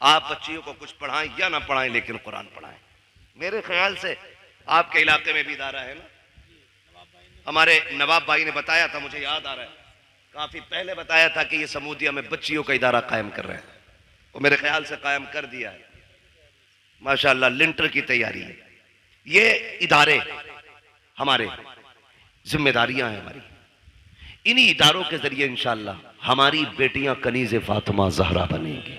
आप बच्चियों को कुछ पढ़ाएं या ना पढ़ाएं, लेकिन कुरान पढ़ाएं। मेरे ख्याल से आपके इलाके में भी इदारा है ना, हमारे नवाब भाई ने बताया था, मुझे याद आ रहा है, काफी पहले बताया था कि ये समूदिया में बच्चियों का इदारा कायम कर रहे हैं। वो मेरे ख्याल से कायम कर दिया है, माशाल्लाह। लिंटर की तैयारी है। ये इदारे हमारे जिम्मेदारियां हैं हमारी। इन्हीं इदारों के जरिए इंशाल्लाह हमारी बेटियां कनीज़े फातिमा ज़हरा बनेंगी,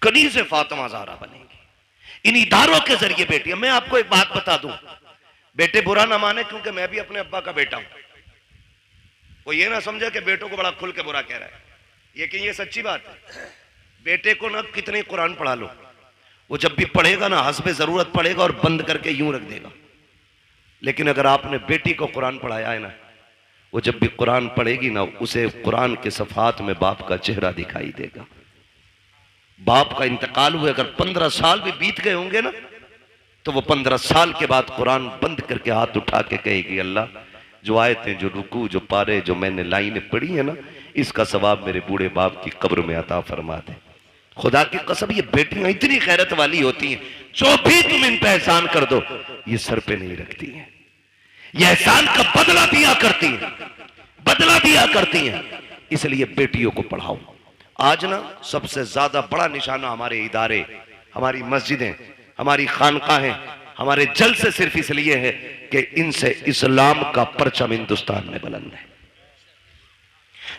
कनीज़े फातिमा ज़हरा बनेंगी। इन इदारों के जरिए बेटियां। मैं आपको एक बात बता दूं, बेटे बुरा ना माने, क्योंकि मैं भी अपने अब्बा का बेटा हूं। वो ये ना समझे कि बेटों को बड़ा खुल के बुरा कह रहा है, लेकिन ये सच्ची बात है। बेटे को ना कितने कुरान पढ़ा लो, वो जब भी पढ़ेगा ना हस्बे जरूरत पढ़ेगा और बंद करके यूं रख देगा। लेकिन अगर आपने बेटी को कुरान पढ़ाया है ना, वो जब भी कुरान पढ़ेगी ना, उसे कुरान के सफात में बाप का चेहरा दिखाई देगा। बाप का इंतकाल हुए अगर 15 साल भी बीत गए होंगे ना, तो वो 15 साल के बाद कुरान बंद करके हाथ उठा के कहेगी, अल्लाह जो आयतें, जो रुकू, जो पारे, जो मैंने लाइनें पढ़ी है ना, इसका सवाब मेरे बूढ़े बाप की कब्र में अता फरमा दे। खुदा की कसम, ये बेटियां इतनी गैरत वाली होती हैं, जो भी तुम इन पे एहसान कर दो ये सर पे नहीं रखती हैं, ये एहसान का बदला दिया करती हैं, बदला दिया करती हैं। इसलिए बेटियों को पढ़ाओ। आज ना सबसे ज्यादा बड़ा निशाना हमारे इदारे, हमारी मस्जिदें, हमारी खानकाहें, हमारे जलसे सिर्फ इसलिए है कि इनसे इस्लाम का परचम हिंदुस्तान में बुलंद है।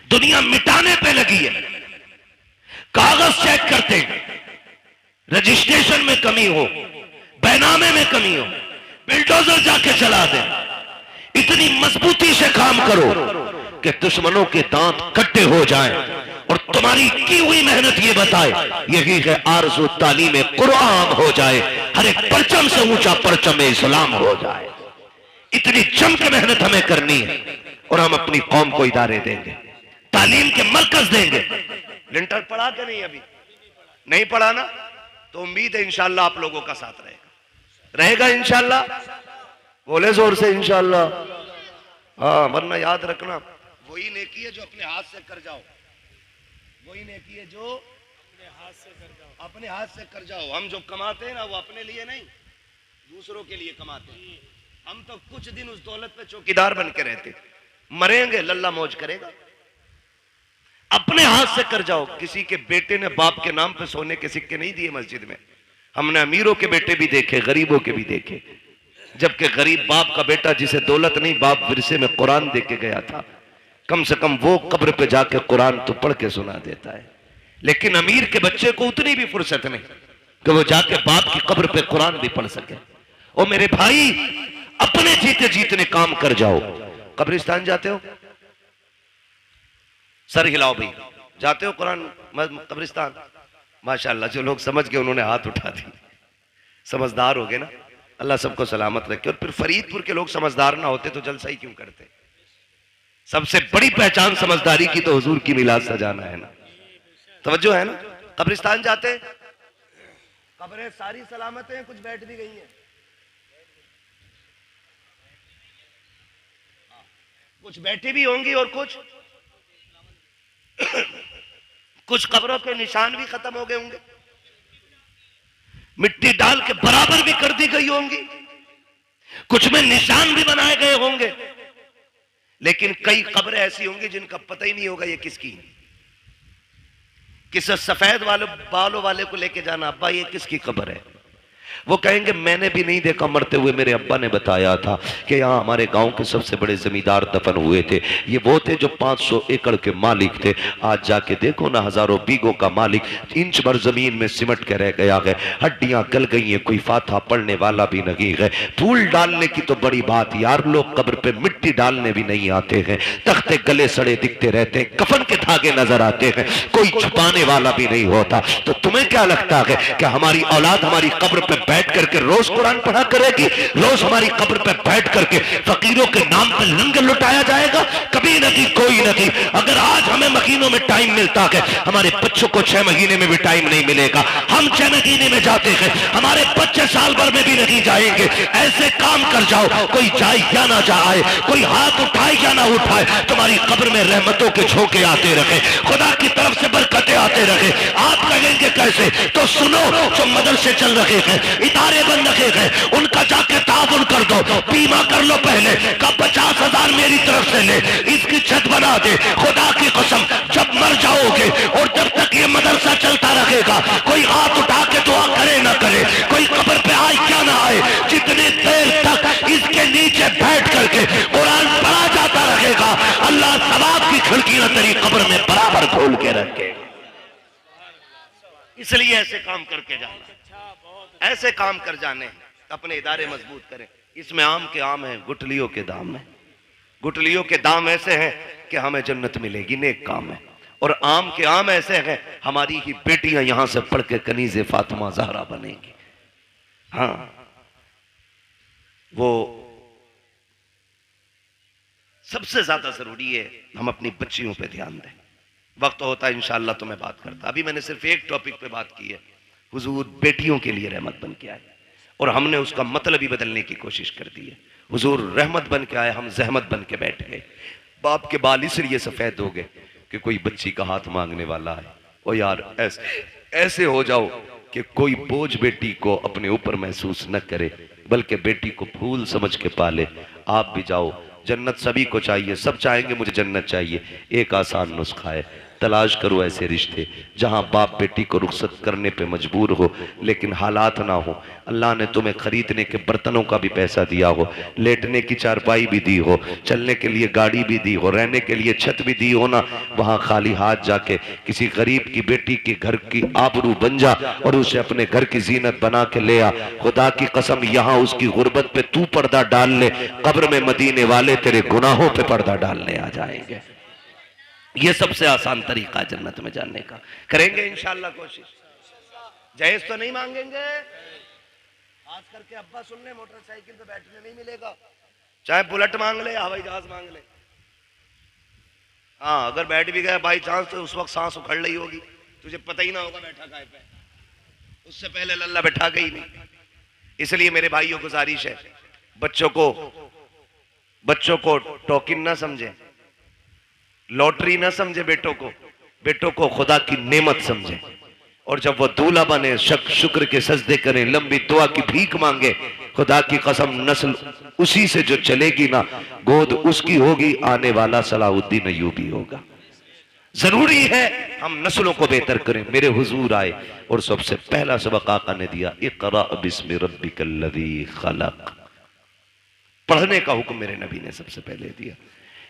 दुनिया मिटाने पे लगी है, कागज चेक करते हैं, रजिस्ट्रेशन में कमी हो, बैनामे में कमी हो, बिल्डोजर जाके चला दे। इतनी मजबूती से काम करो कि दुश्मनों के दांत कट्टे हो जाएं और तुम्हारी की हुई मेहनत ये बताए, यही है आरज़ू तालीम कुरान हो जाए, हर एक परचम से ऊंचा परचम इस्लाम हो जाए। इतनी जम के मेहनत हमें करनी है और हम अपनी कौम को इदारे देंगे, तालीम के मरकज देंगे। लिंटर पढ़ा के नहीं, अभी नहीं पढ़ा ना, तो उम्मीद है इंशाअल्लाह आप लोगों का साथ रहेगा इंशाअल्लाह। बोले जोर से इंशाअल्लाह। हाँ, वरना याद रखना, वही नेकी है जो अपने हाथ से कर जाओ, वही नेकी है जो अपने हाथ से कर जाओ। हम जो कमाते हैं ना, वो अपने लिए नहीं, दूसरों के लिए कमाते हैं। हम तो कुछ दिन उस दौलत पे चौकीदार बन के रहते, मरेंगे लल्ला मौज करेगा। अपने हाथ से कर जाओ। किसी के बेटे ने बाप के नाम पे सोने के सिक्के नहीं दिए मस्जिद में। हमने अमीरों के बेटे भी देखे, गरीबों के भी देखे, जबकि गरीब बाप का बेटा जिसे दौलत नहीं, बाप विरसे में कुरान दे के गया था, कम से कम वो कब्र पे जाके कुरान तो पढ़ के सुना देता है। लेकिन अमीर के बच्चे को उतनी भी फुर्सत नहीं कि वो जाके बाप की कब्र पे कुरान भी पढ़ सके। ओ मेरे भाई, अपने जीते जीतने काम कर जाओ। कब्रिस्तान जाते हो? सर हिलाओ भाई, जाते हो कुरान कब्रिस्तान? माशाल्लाह, जो लोग समझ गए उन्होंने हाथ उठा दी, समझदार हो गए ना। अल्लाह सबको सलामत रखे। और फिर फरीदपुर के लोग समझदार ना होते तो जलसा ही क्यों करते? सबसे बड़ी पहचान समझदारी की तो हुजूर की मिलाद सजाना है ना। तवज्जो है ना? कब्रिस्तान जाते, कब्रें सारी सलामत हैं, कुछ बैठ भी गई हैं, कुछ बैठी भी होंगी और कुछ कब्रों के निशान भी खत्म हो गए होंगे, मिट्टी डाल के बराबर भी कर दी गई होंगी, कुछ में निशान भी बनाए गए होंगे। लेकिन कई कब्रें ऐसी होंगी जिनका पता ही नहीं होगा ये किसकी। किसी सफेद बालों वाले को लेके जाना, अब्बा ये किसकी कब्र है? वो कहेंगे मैंने भी नहीं देखा मरते हुए, मेरे अब्बा ने बताया था कि यहाँ हमारे गांव के सबसे बड़े जमींदार दफन हुए थे। ये वो थे जो 500 एकड़ के मालिक थे। आज जाके देखो ना, हजारों बीघों का मालिक इंच भर जमीन में सिमट के रह गया है, हड्डियां गल गई हैं, कोई फाथा पढ़ने वाला भी नहीं है। फूल डालने की तो बड़ी बात यार, लोग कब्र पे मिट्टी डालने भी नहीं आते हैं, तख्ते गले सड़े दिखते रहते हैं, कफन के धागे नजर आते हैं, कोई छुपाने वाला भी नहीं होता। तो तुम्हें क्या लगता है कि हमारी औलाद हमारी कब्र पे बैठ करके रोज कुरान पढ़ा करेगी? रोज हमारी कब्र पे बैठ करके फकीरों के नाम पे लंगर लुटाया जाएगा? कभी नहीं, कोई नहीं। अगर आज हमें महीनों में टाइम मिलता है, हमारे बच्चों को 6 महीने में भी टाइम नहीं मिलेगा। हम 6 महीने में जाते हैं, हमारे बच्चे साल भर में भी नहीं जाएंगे। ऐसे काम कर जाओ, कोई जाए या ना जाए, कोई हाथ उठाए या ना उठाए, तुम्हारी कब्र में रहमतों के झोंके आते रहे, खुदा की तरफ से बरकतें आते रहे। आप कहेंगे कैसे? तो सुनो, जो मदरसे चल रहे हैं, इदारे बन रखे हैं, उनका जाके ताउन कर दो, बीमा कर लो पहले का 50,000 मेरी तरफ से ले, इसकी छत बना दे। खुदा की कसम, जब मर जाओगे और जब तक ये मदरसा चलता रहेगा, कोई हाथ उठा के दुआ करे ना करे, कोई कब्र पे आए क्या ना आए, जितनी देर तक इसके नीचे बैठ करके कुरान पढ़ा जाता रहेगा, अल्लाह सवाब की खिड़कियां तेरी कब्र में बराबर खोल के रखे। इसलिए ऐसे काम करके जाना, ऐसे काम कर जाने, अपने इदारे मजबूत करें। इसमें आम के आम है, गुठलियों के दाम है। गुठलियों के दाम ऐसे हैं कि हमें जन्नत मिलेगी, नेक काम है। और आम के आम ऐसे हैं, हमारी ही बेटियां यहां से पढ़ के कनीज़े फातिमा ज़हरा बनेंगी। हाँ, वो सबसे ज्यादा जरूरी है हम अपनी बच्चियों पे ध्यान दें। वक्त होता है इंशाअल्लाह तो मैं बात करता। अभी मैंने सिर्फ एक टॉपिक पे बात की है, हुजूर बेटियों के लिए रहमत बन के आए और हमने उसका मतलब ही बदलने की कोशिश कर दी है। हुजूर रहमत बन के आए, हम जहमत बन के बैठ गए। बाप के बाल इसलिए सफेद हो गए कि कोई बच्ची का हाथ मांगने वाला है। ओ यार ऐसे हो जाओ कि कोई बोझ बेटी को अपने ऊपर महसूस न करे, बल्कि बेटी को फूल समझ के पाले। आप भी जाओ, जन्नत सभी को चाहिए, सब चाहेंगे मुझे जन्नत चाहिए। एक आसान नुस्खा है, तलाश करो ऐसे रिश्ते जहां बाप बेटी को रुखसत करने पे मजबूर हो लेकिन हालात ना हो। अल्लाह ने तुम्हें खरीदने के बर्तनों का भी पैसा दिया हो, लेटने की चारपाई भी दी हो, चलने के लिए गाड़ी भी दी हो, रहने के लिए छत भी दी हो ना, वहां खाली हाथ जाके किसी गरीब की बेटी के घर की आबरू बन जा और उसे अपने घर की जीनत बना के ले आ। खुदा की कसम, यहाँ उसकी गुर्बत पे तू पर्दा डाल ले, कब्र में मदीने वाले तेरे गुनाहों पे पर्दा डालने आ जाएंगे। ये सबसे आसान तरीका है जन्नत में जाने का। करेंगे इंशाअल्लाह कोशिश। जहेज तो नहीं मांगेंगे, खास करके अब्बा सुन ले, मोटरसाइकिल पे बैठने नहीं मिलेगा, चाहे बुलेट मांग ले या हवाई जहाज मांग ले। हाँ, अगर बैठ भी गया बाई चांस तो उस वक्त सांस उखड़ रही होगी, तुझे पता ही ना होगा बैठा काय पे, उससे पहले लल्ला बैठा गई नहीं। इसलिए मेरे भाइयों गुजारिश है, बच्चों को टोकिन ना समझे, लॉटरी ना समझे, बेटों को खुदा की नेमत समझे। और जब वो दूल्हा बने, शुक्र के सजदे करें, लंबी दुआ की भीख मांगे। खुदा की कसम, नस्ल उसी से जो चलेगी ना, गोद उसकी होगी, आने वाला सलाहुद्दीन अय्यूबी होगा। जरूरी है हम नस्लों को बेहतर करें। मेरे हुजूर आए और सबसे पहला सबक आका ने दिया, इक़रा बिस्मि रब्बिकल्लज़ी खलक़। पढ़ने का हुक्म मेरे नबी ने सबसे पहले दिया।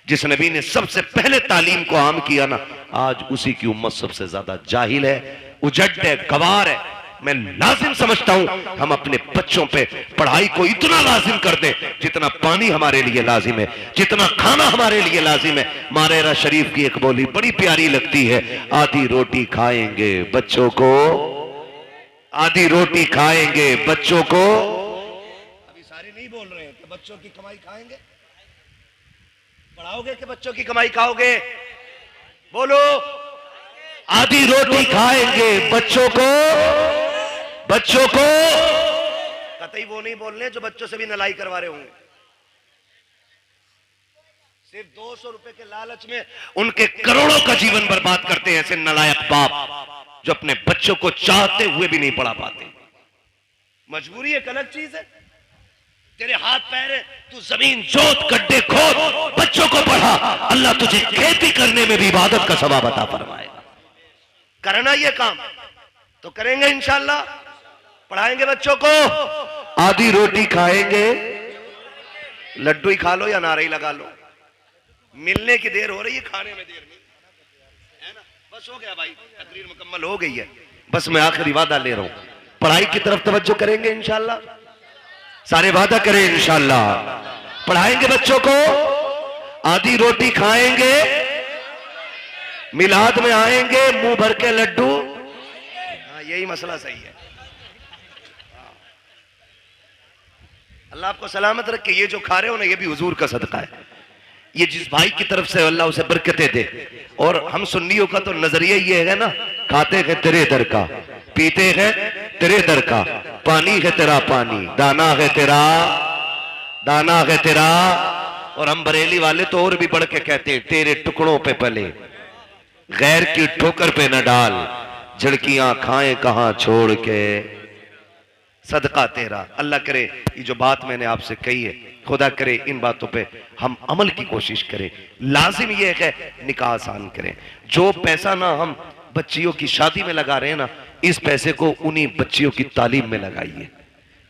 जिस नबी ने सबसे पहले तालीम को आम किया ना, आज उसी की उम्मत सबसे ज्यादा जाहिल है, उजड़ है, गवार है। मैं लाजिम समझता हूं हम अपने बच्चों पे पढ़ाई को इतना लाजिम कर दें जितना पानी हमारे लिए लाजिम है, जितना खाना हमारे लिए लाजिम है। मारेरा शरीफ की एक बोली बड़ी प्यारी लगती है, आधी रोटी खाएंगे बच्चों को, आधी रोटी खाएंगे बच्चों को। अभी सारे नहीं बोल रहे हैं कि बच्चों की कमाई खाएंगे, पढ़ाओगे कि बच्चों की कमाई खाओगे? बोलो। आधी रोटी खाएंगे बच्चों को कतई वो नहीं बोल रहे जो बच्चों से भी नलाई करवा रहे होंगे। सिर्फ 200 रुपए के लालच में उनके करोड़ों का जीवन बर्बाद करते हैं ऐसे नलायक बाप जो अपने बच्चों को चाहते हुए भी नहीं पढ़ा पाते। मजबूरी एक अलग चीज है, तेरे हाथ पैर है, तू जमीन जोत गड्ढे खोद, बच्चों को पढ़ा, अल्लाह तुझे खेती करने में भी इबादत का सवाब अता फरमाएगा। करना ये काम तो करेंगे इंशाअल्लाह, पढ़ाएंगे बच्चों को। आधी रोटी खाएंगे, लड्डू ही खा लो या नारे ही लगा लो, मिलने की देर हो रही है, खाने में देर नहीं है ना। बस हो गया भाई, तकरीर मुकम्मल हो गई है, बस मैं आखिरी वादा ले रहा हूं, पढ़ाई की तरफ तवज्जो करेंगे इंशाअल्लाह, सारे वादा करें इंशाअल्लाह। पढ़ाएंगे बच्चों को, आधी रोटी खाएंगे, मिलाद में आएंगे, मुंह भर के लड्डू। हाँ, यही मसला सही है। अल्लाह आपको सलामत रखे। ये जो खा रहे हो ना, ये भी हुजूर का सदका है। ये जिस भाई की तरफ से अल्लाह उसे बरकतें दे। और हम सुन्नियों का तो नजरिया ये है ना, खाते हैं तेरे दर का, पीते हैं तेरे दर का, पानी है तेरा पानी, दाना है तेरा। और हम बरेली वाले तो और भी बढ़ के कहते हैं, तेरे टुकड़ों पे पले, गैर की ठोकर पे न डाल, झड़कियां खाएं कहां छोड़ के, सदका तेरा। अल्लाह करे ये जो बात मैंने आपसे कही है, खुदा करे इन बातों पे हम अमल की कोशिश करें। लाजिम ये है निकाह आसान करें। जो पैसा ना हम बच्चियों की शादी में लगा रहे हैं ना, इस पैसे को उन्हीं बच्चियों की तालीम में लगाइए,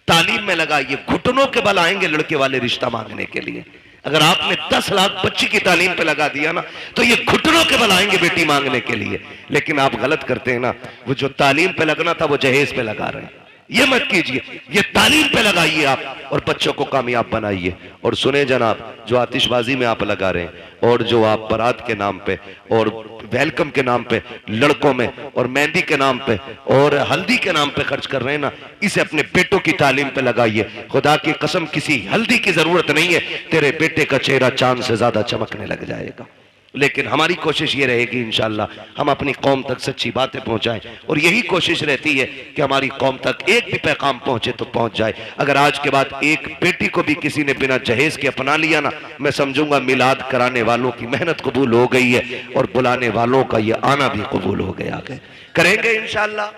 तालीम में लगाइए। घुटनों के बल आएंगे लड़के वाले रिश्ता मांगने के लिए। अगर आपने 10 लाख बच्ची की तालीम पे लगा दिया ना, तो ये घुटनों के बल आएंगे बेटी मांगने के लिए। लेकिन आप गलत करते हैं ना, वो जो तालीम पे लगना था वो जहेज पे लगा रहे हैं। ये मत कीजिए, ये तालीम पे लगाइए आप और बच्चों को कामयाब बनाइए। और सुने जनाब, जो आतिशबाजी में आप लगा रहे हैं और जो आप बारात के नाम पे और वेलकम के नाम पे लड़कों में और मेहंदी के नाम पे और हल्दी के नाम पे खर्च कर रहे हैं ना, इसे अपने बेटों की तालीम पे लगाइए। खुदा की कसम, किसी हल्दी की जरूरत नहीं है, तेरे बेटे का चेहरा चांद से ज्यादा चमकने लग जाएगा। लेकिन हमारी कोशिश ये रहेगी इंशाअल्लाह हम अपनी कौम तक सच्ची बातें पहुंचाएं, और यही कोशिश रहती है कि हमारी कौम तक एक भी पैगाम पहुंचे तो पहुंच जाए। अगर आज के बाद एक बेटी को भी किसी ने बिना जहेज के अपना लिया ना, मैं समझूंगा मिलाद कराने वालों की मेहनत कबूल हो गई है और बुलाने वालों का ये आना भी कबूल हो गया है। करेंगे इंशाअल्लाह।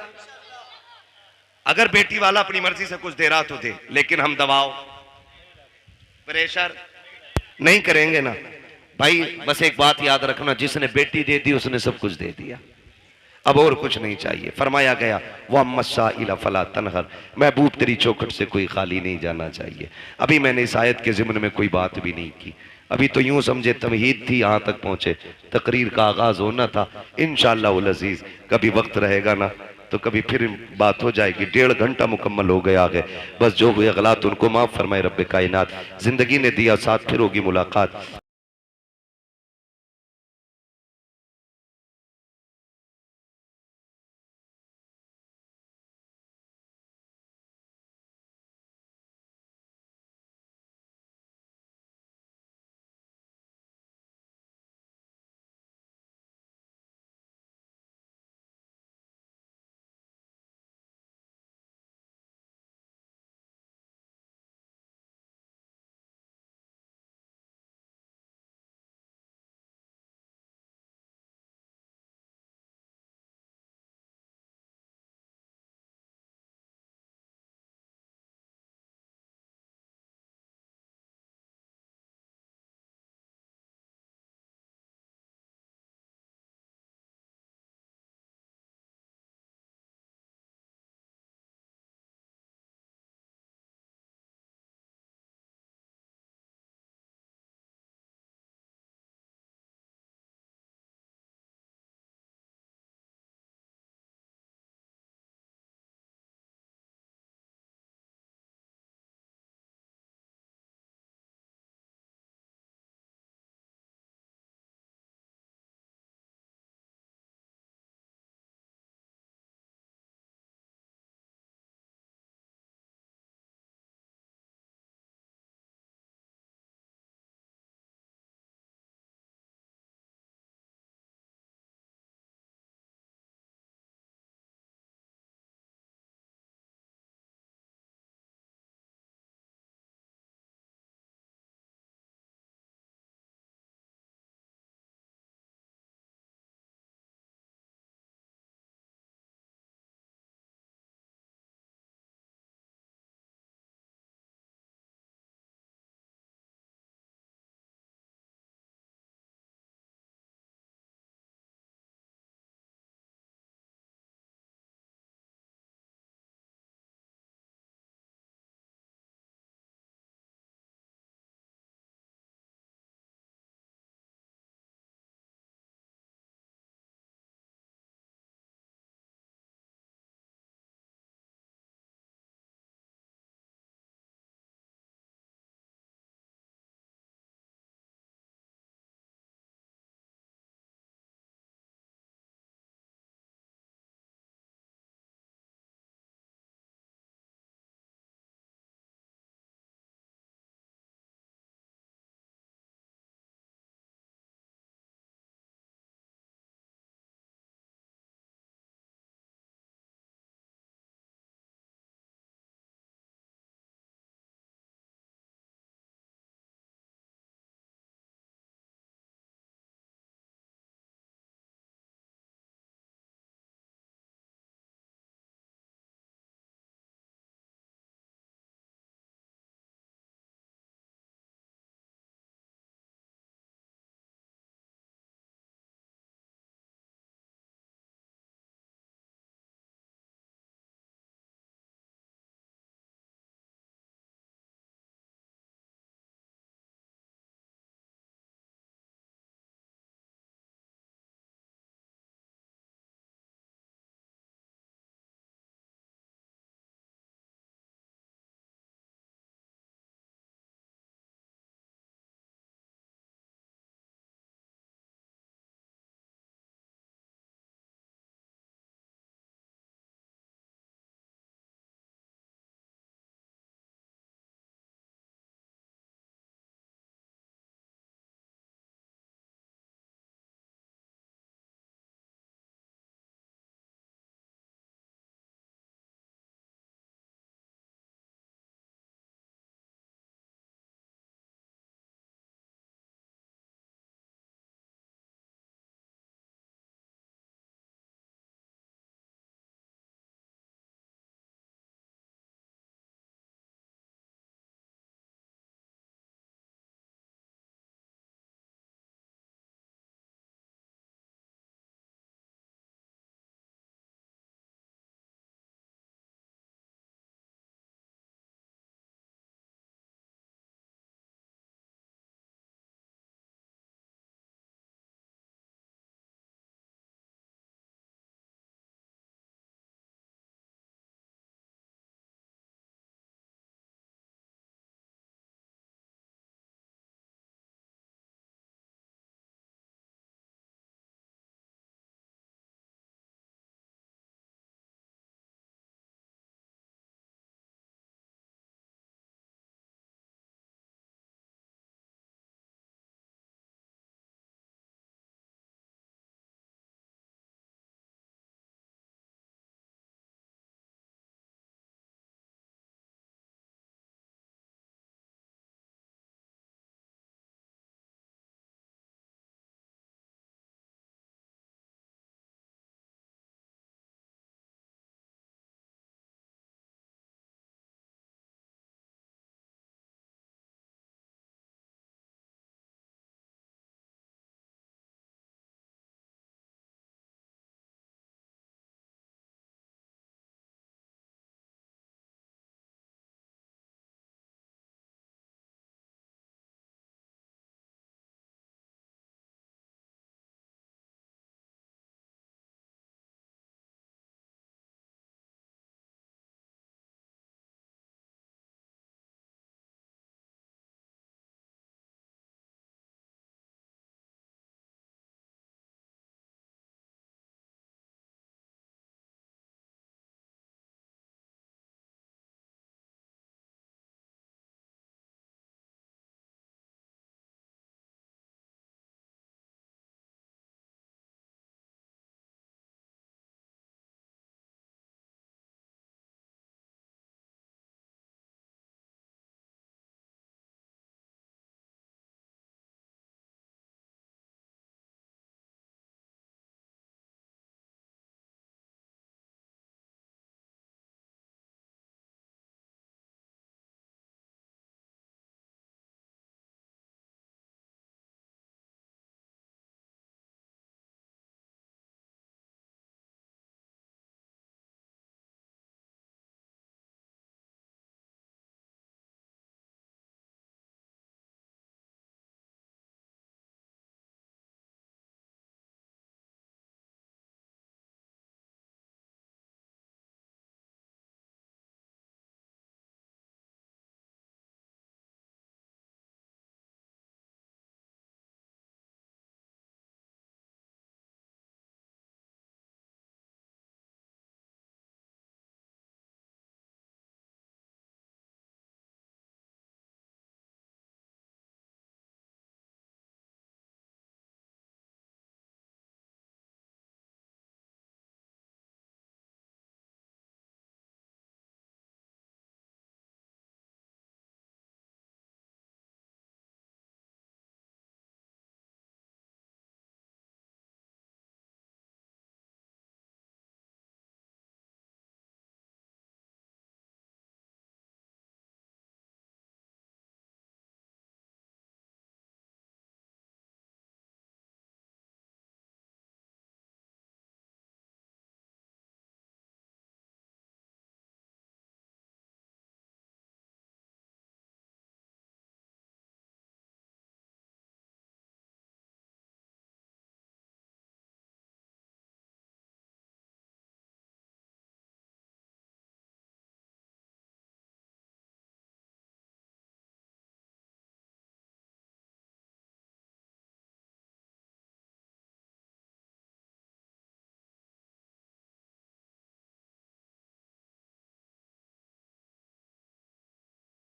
अगर बेटी वाला अपनी मर्जी से कुछ दे रहा तो दे, लेकिन हम दबाव प्रेशर नहीं करेंगे ना भाई। बस एक बात याद रखना, जिसने बेटी दे दी उसने सब कुछ दे दिया, अब और कुछ नहीं चाहिए। फरमाया गया वह मस्सा इला फला तनहर, महबूब तेरी चौखट से कोई खाली नहीं जाना चाहिए। अभी मैंने इस आयत के ज़िम्न में कोई बात भी नहीं की, अभी तो यूं समझे तमहीद थी, यहाँ तक पहुंचे, तकरीर का आगाज होना था। इंशाअल्लाह उल अजीज कभी वक्त रहेगा ना तो कभी फिर बात हो जाएगी। 1.5 घंटा मुकम्मल हो गया है, बस जो हुए गलत उनको माफ़ फरमाए रब्बे कायनात। जिंदगी ने दिया साथ, फिर होगी मुलाकात।